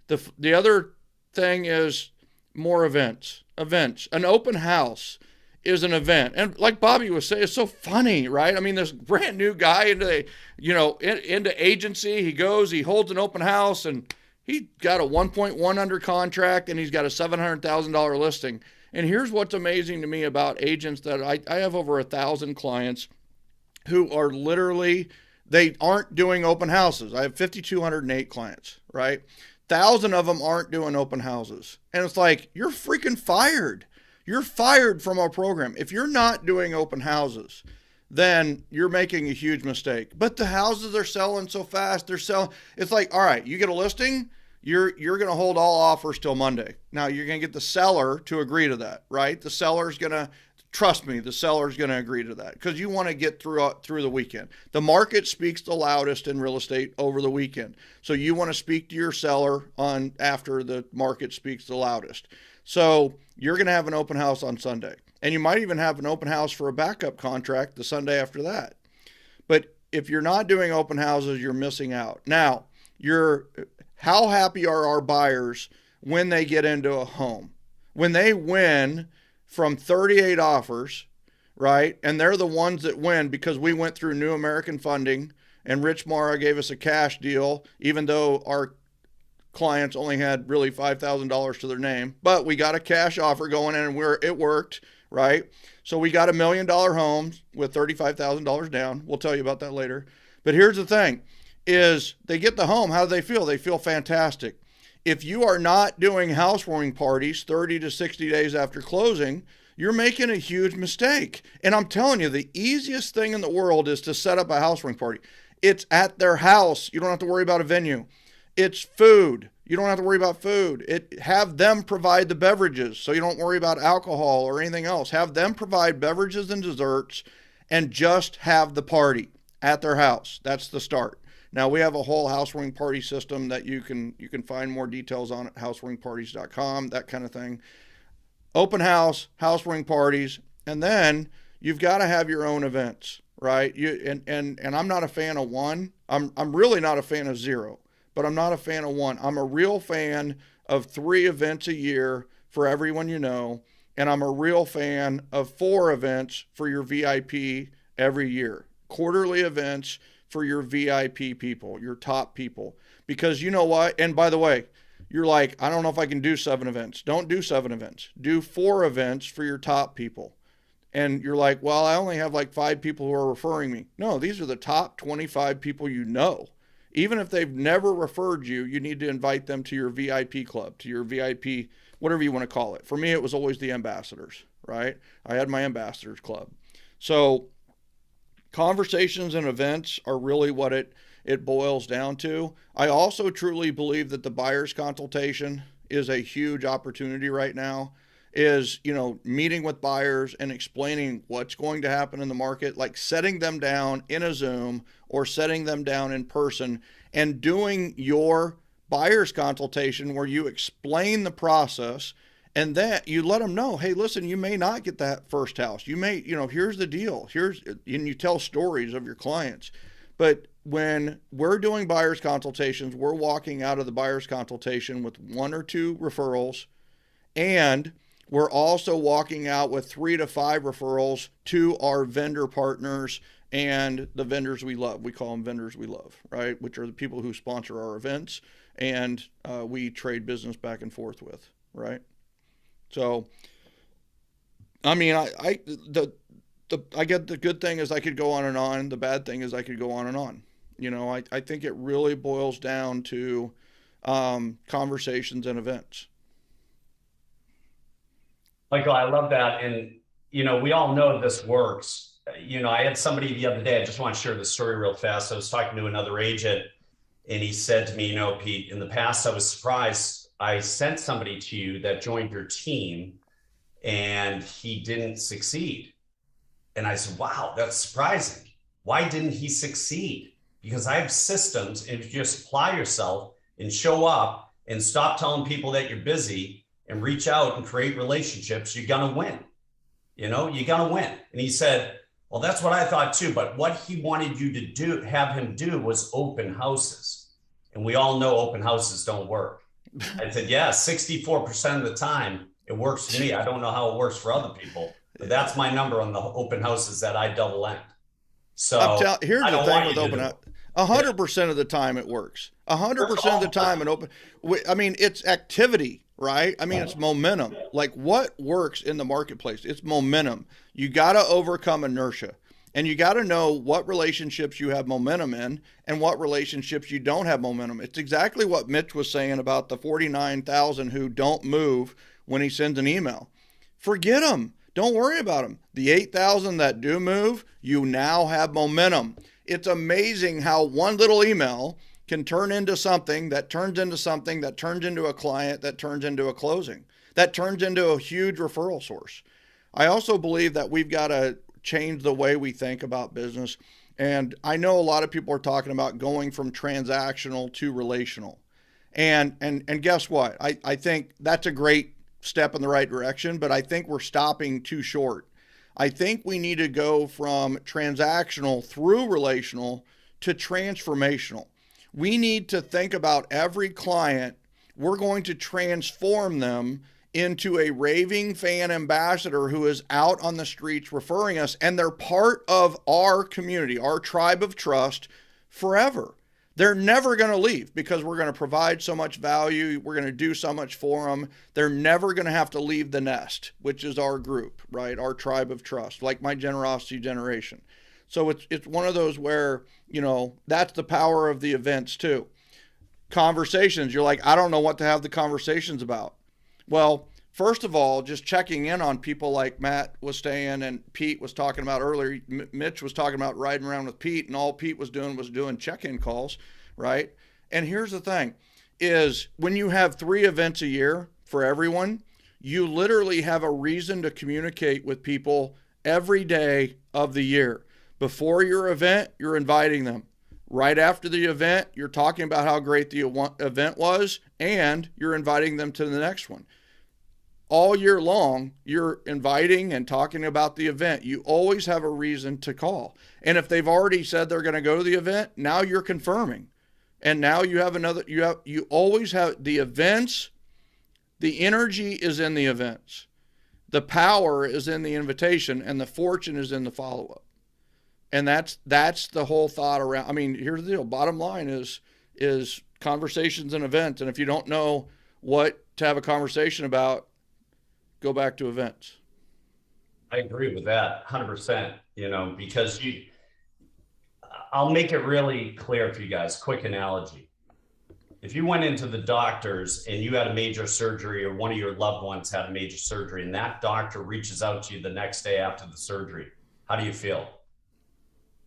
the other thing is more events. An open house is an event. And like Bobby was saying, it's so funny, right? I mean, this brand new guy into agency, he holds an open house, and he got a 1.1 under contract, and he's got a $700,000 listing. And here's what's amazing to me about agents that I have over 1,000 clients who are literally, they aren't doing open houses. I have 5,208 clients, right? 1,000 of them aren't doing open houses. And it's like, you're freaking fired. You're fired from our program. If you're not doing open houses, then you're making a huge mistake. But the houses are selling so fast. It's like, all right, you get a listing, you're going to hold all offers till Monday. Now you're going to get the seller to agree to that, right? The seller's going to, trust me, the seller's going to agree to that because you want to get through the weekend. The market speaks the loudest in real estate over the weekend. So you want to speak to your seller after the market speaks the loudest. So you're going to have an open house on Sunday, and you might even have an open house for a backup contract the Sunday after that. But if you're not doing open houses, you're missing out. Now, how happy are our buyers when they get into a home? When they win from 38 offers, right? And they're the ones that win because we went through New American Funding, and Rich Mara gave us a cash deal, even though our clients only had really $5,000 to their name, but we got a cash offer going in, and it worked, right? So we got $1 million homes with $35,000 down. We'll tell you about that later. But here's the thing is they get the home. How do they feel? They feel fantastic. If you are not doing housewarming parties 30 to 60 days after closing, you're making a huge mistake. And I'm telling you, the easiest thing in the world is to set up a housewarming party. It's at their house. You don't have to worry about a venue. It's food. You don't have to worry about food. Have them provide the beverages so you don't worry about alcohol or anything else. Have them provide beverages and desserts and just have the party at their house. That's the start. Now we have a whole housewarming party system that you can find more details on at housewarmingparties.com, that kind of thing. Open house, housewarming parties, and then you've got to have your own events, right? And I'm not a fan of one. I'm really not a fan of 0. But I'm not a fan of 1. I'm a real fan of 3 events a year for everyone you know, and I'm a real fan of 4 events for your VIP every year. Quarterly events for your VIP people, your top people. Because you know what? And by the way, you're like, I don't know if I can do 7 events. Don't do 7 events. Do 4 events for your top people. and you're like, well, I only have like 5 people who are referring me. No, these are the top 25 people you know. Even if they've never referred you, you need to invite them to your VIP club, to your VIP, whatever you want to call it. For me, it was always the ambassadors, right? I had my ambassadors club. So conversations and events are really what it boils down to. I also truly believe that the buyer's consultation is a huge opportunity right now. Is, meeting with buyers and explaining what's going to happen in the market, like setting them down in a Zoom or setting them down in person and doing your buyer's consultation where you explain the process and then you let them know, hey, listen, you may not get that first house. You may, here's the deal. And you tell stories of your clients. But when we're doing buyer's consultations, we're walking out of the buyer's consultation with 1 or 2 referrals, and we're also walking out with 3 to 5 referrals to our vendor partners and the vendors we love. We call them vendors we love, right? Which are the people who sponsor our events and we trade business back and forth with, right? So, I mean, I get the good thing is I could go on and on. The bad thing is I could go on and on. I think it really boils down to conversations and events. Michael, I love that. And, we all know this works. I had somebody the other day, I just want to share the story real fast. I was talking to another agent and he said to me, Pete, in the past, I was surprised. I sent somebody to you that joined your team and he didn't succeed. And I said, wow, that's surprising. Why didn't he succeed? Because I have systems, and if you just apply yourself and show up and stop telling people that you're busy and reach out and create relationships, you're going to win. You're going to win. And he said, well, that's what I thought too. But what he wanted you to have him do was open houses. And we all know open houses don't work. I said, yeah, 64% of the time it works for me. I don't know how it works for other people, but that's my number on the open houses that I double end. So here's the thing with open house. 100% of the time it works. 100% of the time it's activity, right? It's momentum. Like what works in the marketplace? It's momentum. You got to overcome inertia, and you got to know what relationships you have momentum in and what relationships you don't have momentum. It's exactly what Mitch was saying about the 49,000 who don't move when he sends an email. Forget them. Don't worry about them. The 8,000 that do move, you now have momentum. It's amazing how one little email can turn into something that turns into something that turns into a client that turns into a closing, that turns into a huge referral source. I also believe that we've got to change the way we think about business. And I know a lot of people are talking about going from transactional to relational. And guess what? I think that's a great step in the right direction, but I think we're stopping too short. I think we need to go from transactional through relational to transformational. We need to think about every client. We're going to transform them into a raving fan ambassador who is out on the streets referring us, and they're part of our community, our tribe of trust forever. They're never going to leave because we're going to provide so much value. We're going to do so much for them. They're never going to have to leave the nest, which is our group, right? Our tribe of trust, like my generosity generation. So it's one of those where, that's the power of the events too. Conversations, you're like, I don't know what to have the conversations about. Well, first of all, just checking in on people like Matt was saying and Pete was talking about earlier. Mitch was talking about riding around with Pete, and all Pete was doing check-in calls, right? And here's the thing is when you have 3 events a year for everyone, you literally have a reason to communicate with people every day of the year. Before your event, you're inviting them. Right after the event, you're talking about how great the event was, and you're inviting them to the next one. All year long, you're inviting and talking about the event. You always have a reason to call. And if they've already said they're going to go to the event, now you're confirming. And now you have you always have the events. The energy is in the events. The power is in the invitation, and the fortune is in the follow-up. And that's the whole thought around. Here's the deal. Bottom line is conversations and events. And if you don't know what to have a conversation about, go back to events. I agree with that 100%, because I'll make it really clear for you guys. Quick analogy. If you went into the doctors and you had a major surgery, or one of your loved ones had a major surgery, and that doctor reaches out to you the next day after the surgery, how do you feel?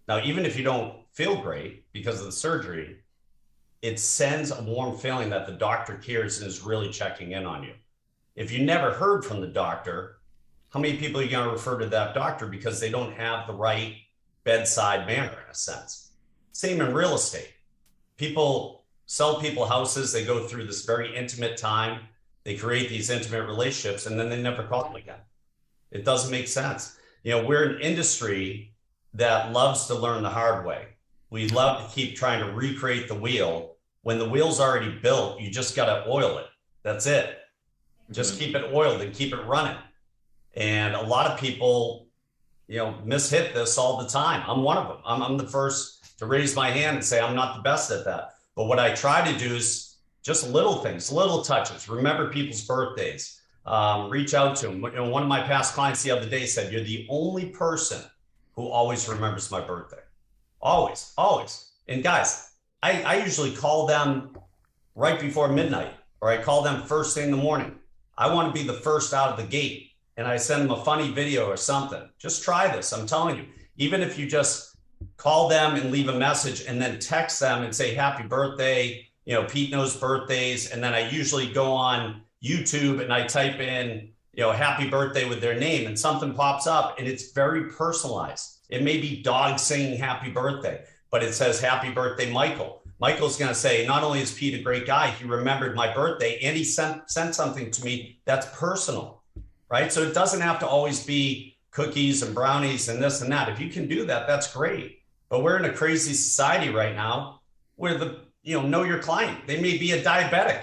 Now, even if you don't feel great because of the surgery, it sends a warm feeling that the doctor cares and is really checking in on you. If you never heard from the doctor, how many people are you going to refer to that doctor because they don't have the right bedside manner, in a sense? Same in real estate. People sell people houses. They go through this very intimate time. They create these intimate relationships, and then they never call them again. It doesn't make sense. We're an industry that loves to learn the hard way. We love to keep trying to recreate the wheel. When the wheel's already built, you just got to oil it. That's it. Just keep it oiled and keep it running. And a lot of people, mishit this all the time. I'm one of them. I'm the first to raise my hand and say I'm not the best at that. But what I try to do is just little things, little touches. Remember people's birthdays. Reach out to them. One of my past clients the other day said, "You're the only person who always remembers my birthday." Always, always. And guys, I usually call them right before midnight, or I call them first thing in the morning. I want to be the first out of the gate. And I send them a funny video or something. Just try this. I'm telling you, even if you just call them and leave a message and then text them and say, "Happy birthday." Pete knows birthdays. And then I usually go on YouTube and I type in, "happy birthday" with their name, and something pops up, and it's very personalized. It may be dog singing happy birthday, but it says, "Happy birthday, Michael." Michael's going to say, not only is Pete a great guy, he remembered my birthday, and he sent something to me that's personal. Right? So it doesn't have to always be cookies and brownies and this and that. If you can do that, that's great. But we're in a crazy society right now where know your client. They may be a diabetic.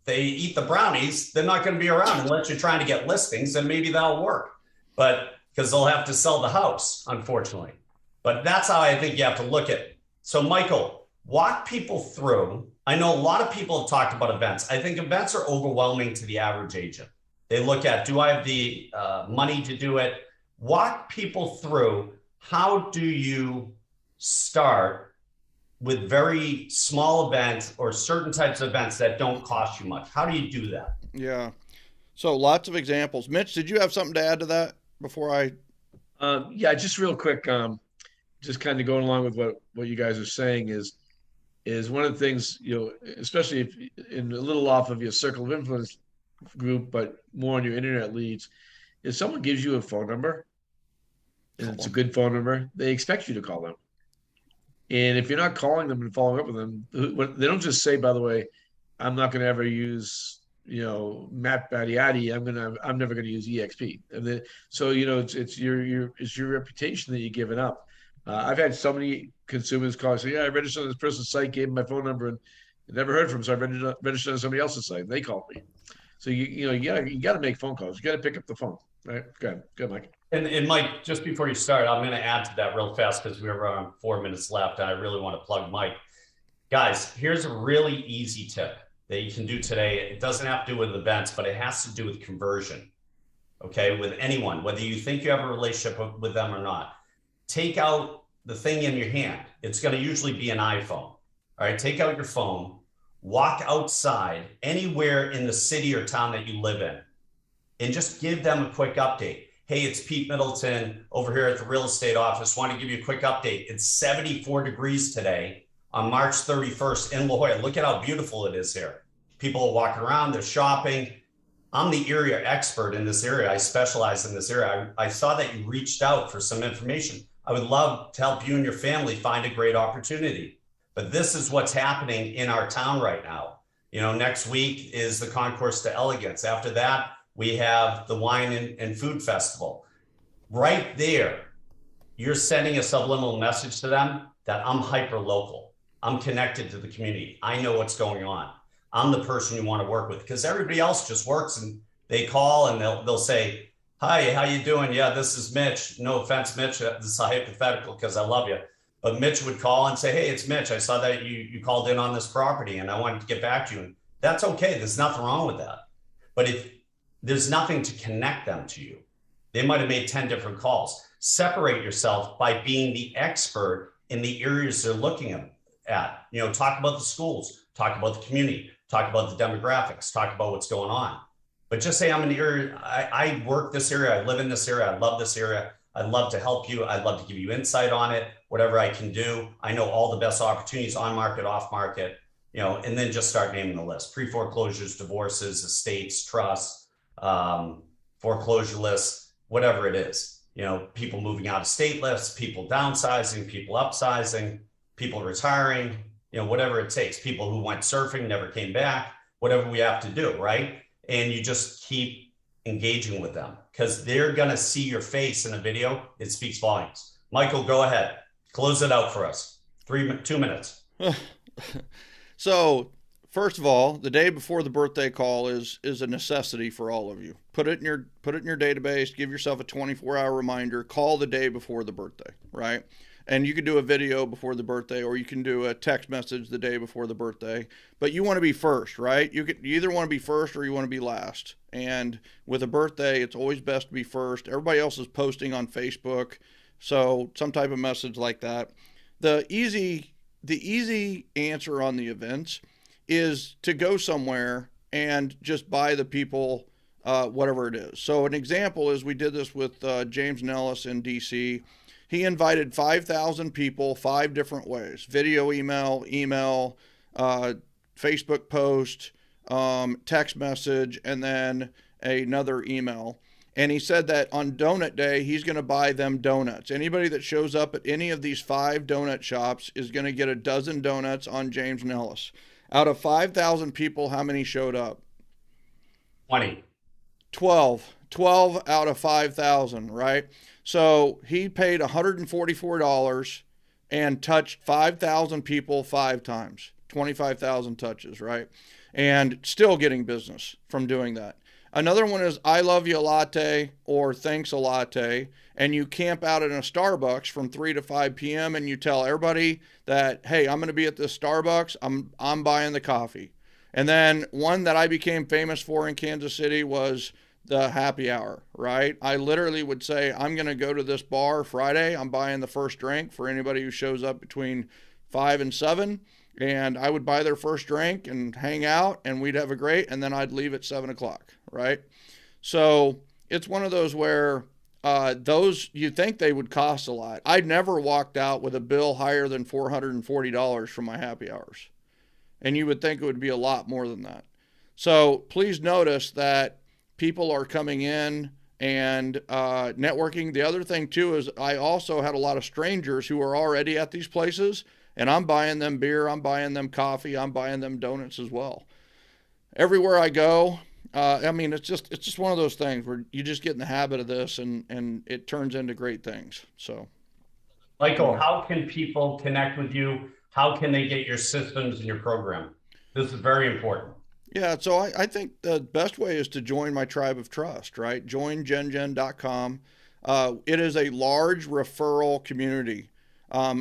They eat the brownies, they're not going to be around unless you're trying to get listings, and maybe that'll work. But because they'll have to sell the house, unfortunately. But that's how I think you have to look at it. So Michael, walk people through. I know a lot of people have talked about events. I think events are overwhelming to the average agent. They look at, do I have the money to do it? Walk people through, how do you start with very small events or certain types of events that don't cost you much? How do you do that? Yeah. So lots of examples. Mitch, did you have something to add to that before I? Yeah, just real quick, just kind of going along with what you guys are saying is one of the things, especially if in a little off of your circle of influence group, but more on your internet leads, if someone gives you a phone number and it's a good phone number, they expect you to call them. And if you're not calling them and following up with them, they don't just say, "By the way, I'm not going to ever use, Matt Battiati. I'm never going to use EXP." And so it's your reputation that you're giving up. I've had so many consumers call and say, "Yeah, I registered on this person's site, gave them my phone number, and never heard from them, so I registered on somebody else's site, and they called me." So you got to make phone calls. You got to pick up the phone, right? Good, Mike. And Mike, just before you start, I'm going to add to that real fast because we're around 4 minutes left, and I really want to plug Mike. Guys, here's a really easy tip that you can do today. It doesn't have to do with events, but it has to do with conversion. Okay, with anyone, whether you think you have a relationship with them or not. Take out the thing in your hand. It's going to usually be an iPhone. All right, take out your phone. Walk outside anywhere in the city or town that you live in and just give them a quick update. "Hey, it's Pete Middleton over here at the real estate office. Want to give you a quick update. It's 74 degrees today on March 31st in La Jolla. Look at how beautiful it is here. People are walking around, they're shopping. I'm the area expert in this area. I specialize in this area. I saw that you reached out for some information. I would love to help you and your family find a great opportunity. But this is what's happening in our town right now. Next week is the Concourse to Elegance. After that, we have the Wine and Food Festival. Right there, you're sending a subliminal message to them that I'm hyper local. I'm connected to the community. I know what's going on. I'm the person you want to work with, because everybody else just works and they call and they'll say, "Hi, how you doing? Yeah, this is Mitch." No offense, Mitch. This is a hypothetical because I love you. But Mitch would call and say, "Hey, it's Mitch. I saw that you called in on this property and I wanted to get back to you." And that's okay. There's nothing wrong with that. But if there's nothing to connect them to you, They might have made 10 different calls. Separate yourself by being the expert in the areas they're looking at. You know, talk about the schools, talk about the community, talk about the demographics, talk about what's going on. But just say, I'm in the area, I work this area, I live in this area, I love this area, I'd love to help you, I'd love to give you insight on it, whatever I can do. I know all the best opportunities on market, off market, you know, and then just start naming the list. Pre-foreclosures, divorces, estates, trusts, foreclosure lists, whatever it is. You know, people moving out of state lists, people downsizing, people upsizing, people retiring, you know, whatever it takes. People who went surfing, never came back, whatever we have to do, right? And you just keep engaging with them because they're going to see your face in a video. It speaks volumes. Michael, go ahead. Close it out for us. 2 minutes. So first of all, the day before the birthday call is a necessity for all of you. Put it in your database, give yourself a 24-hour reminder, call the day before the birthday, right? And you can do a video before the birthday, or you can do a text message the day before the birthday. But you want to be first, right? You either want to be first or you want to be last. And with a birthday, it's always best to be first. Everybody else is posting on Facebook, so some type of message like that. The easy answer on the events is to go somewhere and just buy the people whatever it is. So an example is we did this with James Nellis in DC. He invited 5,000 people 5 different ways: video, email, Facebook post, text message, and then another email. And he said that on donut day, he's going to buy them donuts. Anybody that shows up at any of these 5 donut shops is going to get a dozen donuts on James Nellis. Out of 5,000 people, how many showed up? 20. 12 out of 5,000, right? So he paid $144 and touched 5,000 people 5 times, 25,000 touches, right? And still getting business from doing that. Another one is I love you latte or thanks a latte, and you camp out at a Starbucks from 3 to 5 p.m. and you tell everybody that, hey, I'm going to be at this Starbucks, I'm buying the coffee. And then one that I became famous for in Kansas City was the happy hour, right? I literally would say, I'm going to go to this bar Friday. I'm buying the first drink for anybody who shows up between 5 and 7. And I would buy their first drink and hang out and we'd have a great, and then I'd leave at 7 o'clock, right? So it's one of those where those, you think they would cost a lot. I'd never walked out with a bill higher than $440 for my happy hours. And you would think it would be a lot more than that. So please notice that people are coming in and networking. The other thing too is I also had a lot of strangers who are already at these places, and I'm buying them beer, I'm buying them coffee, I'm buying them donuts as well. Everywhere I go, I mean, it's just one of those things where you just get in the habit of this and it turns into great things. So, Michael, how can people connect with you? How can they get your systems and your program? This is very important. Yeah, so I think the best way is to join my tribe of trust, right? JoinGenGen.com. It is a large referral community.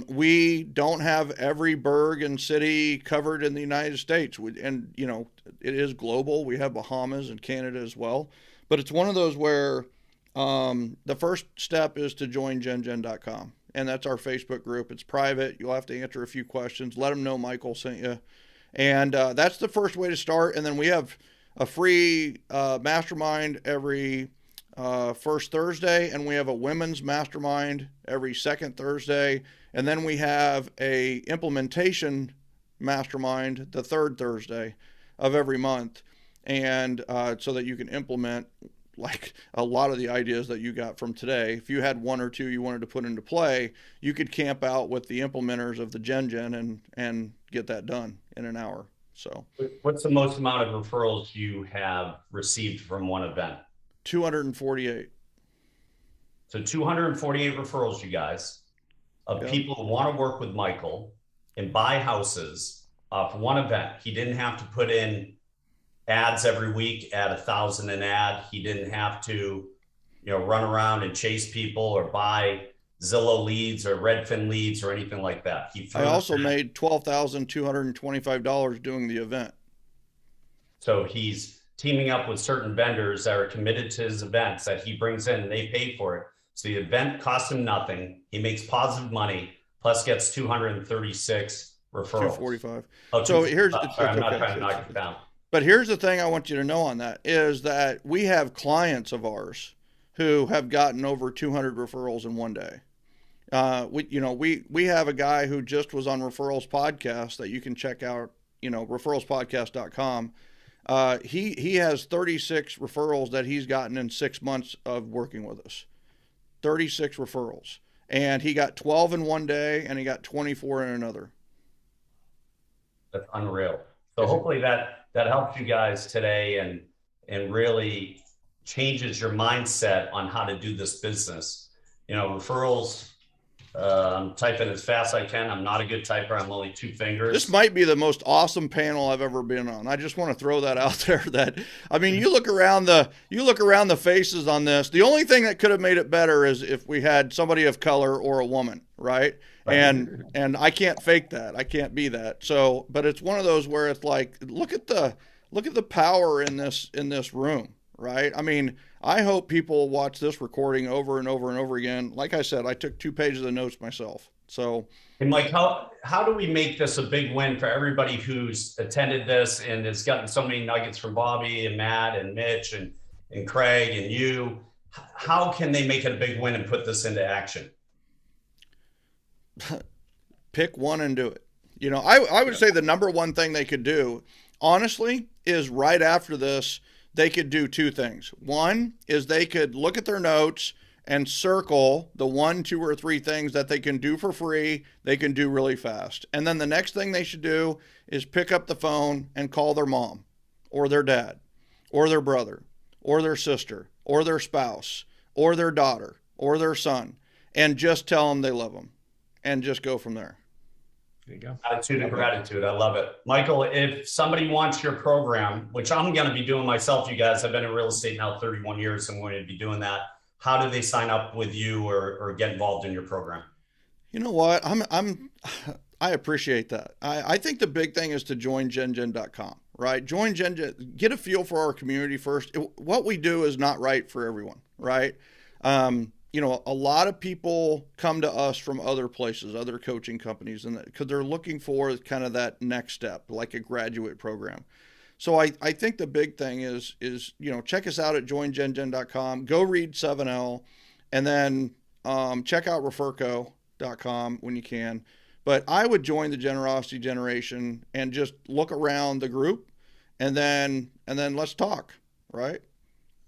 We don't have every burg and city covered in the United States. And, you know, it is global. We have Bahamas and Canada as well. But it's one of those where the first step is to join GenGen.com. And that's our Facebook group. It's private. You'll have to answer a few questions. Let them know Michael sent you. And that's the first way to start. And then we have a free mastermind every first Thursday, and we have a women's mastermind every second Thursday. And then we have a implementation mastermind the third Thursday of every month. And so that you can implement like a lot of the ideas that you got from today. If you had 1 or 2 you wanted to put into play, you could camp out with the implementers of the GenGen and get that done in an hour. So what's the most amount of referrals you have received from one event? 248. So 248 referrals, you guys, of people who want to work with Michael and buy houses for one event. He didn't have to put in ads every week, add 1,000 an ad. He didn't have to, you know, run around and chase people or buy Zillow leads or Redfin leads or anything like that. I also made $12,225 doing the event. So he's teaming up with certain vendors that are committed to his events that he brings in and they pay for it. So the event costs him nothing. He makes positive money, plus gets 236 referrals. 245. Oh, So here's, sorry, I'm not trying to knock it down. But here's the thing I want you to know on that is that we have clients of ours who have gotten over 200 referrals in one day. We have a guy who just was on Referrals Podcast that you can check out, referralspodcast.com. He has 36 referrals that he's gotten in 6 months of working with us. 36 referrals. And he got 12 in one day and he got 24 in another. That's unreal. So hopefully that helps you guys today and really changes your mindset on how to do this business. Referrals, I'm typing as fast as I can. I'm not a good typer. I'm only 2 fingers. This might be the most awesome panel I've ever been on. I just want to throw that out there. You look around the faces on this. The only thing that could have made it better is if we had somebody of color or a woman, right? And I can't fake that. I can't be that. So, but it's one of those where it's like, look at the power in this room, right? I mean, I hope people watch this recording over and over and over again. Like I said, I took 2 pages of notes myself. So, and Mike, how do we make this a big win for everybody who's attended this and has gotten so many nuggets from Bobby and Matt and Mitch and Craig and you? How can they make it a big win and put this into action? Pick one and do it. I would say the number one thing they could do, honestly, is right after this, they could do 2 things. One is they could look at their notes and circle the 1, 2, or 3 things that they can do for free, they can do really fast. And then the next thing they should do is pick up the phone and call their mom or their dad or their brother or their sister or their spouse or their daughter or their son and just tell them they love them and just go from there. There you go. Attitude and gratitude. I love it. Michael, if somebody wants your program, which I'm going to be doing myself, you guys, I've been in real estate now 31 years. I'm going to be doing that. How do they sign up with you or get involved in your program? You know what? I appreciate that. I think the big thing is to join GenGen.com, right? Join GenGen, get a feel for our community first. What we do is not right for everyone, right? A lot of people come to us from other places, other coaching companies, and because they're looking for kind of that next step, like a graduate program. So I think the big thing is check us out at joingengen.com, go read 7L, and then check out referco.com when you can. But I would join the Generosity Generation and just look around the group, and then let's talk, right?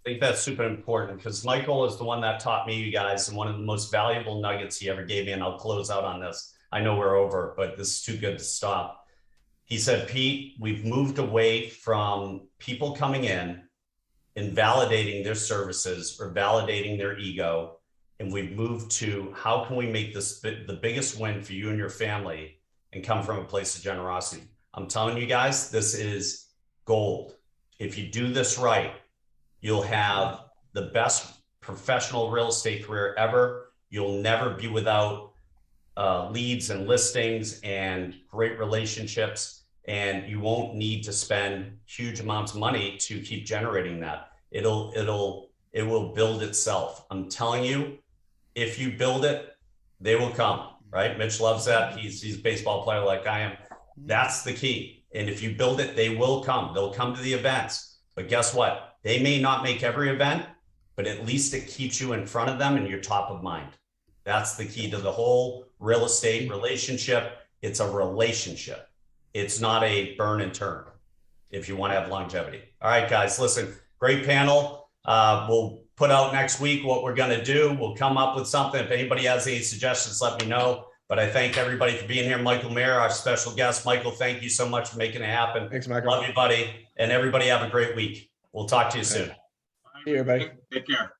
I think that's super important because Michael is the one that taught me, you guys, and one of the most valuable nuggets he ever gave me. And I'll close out on this. I know we're over, but this is too good to stop. He said, Pete, we've moved away from people coming in and validating their services or validating their ego. And we've moved to how can we make this the biggest win for you and your family and come from a place of generosity. I'm telling you guys, this is gold. If you do this right, you'll have the best professional real estate career ever. You'll never be without leads and listings and great relationships. And you won't need to spend huge amounts of money to keep generating that. It will build itself. I'm telling you, if you build it, they will come, right? Mitch loves that. He's a baseball player like I am. That's the key. And if you build it, they will come. They'll come to the events. But guess what? They may not make every event, but at least it keeps you in front of them and you're top of mind. That's the key to the whole real estate relationship. It's a relationship. It's not a burn and turn if you want to have longevity. All right, guys, listen, great panel. We'll put out next week what we're going to do. We'll come up with something. If anybody has any suggestions, let me know. But I thank everybody for being here. Michael Mayer, our special guest. Michael, thank you so much for making it happen. Thanks, Michael. Love you, buddy. And everybody have a great week. We'll talk to you soon. See you, everybody. Take care.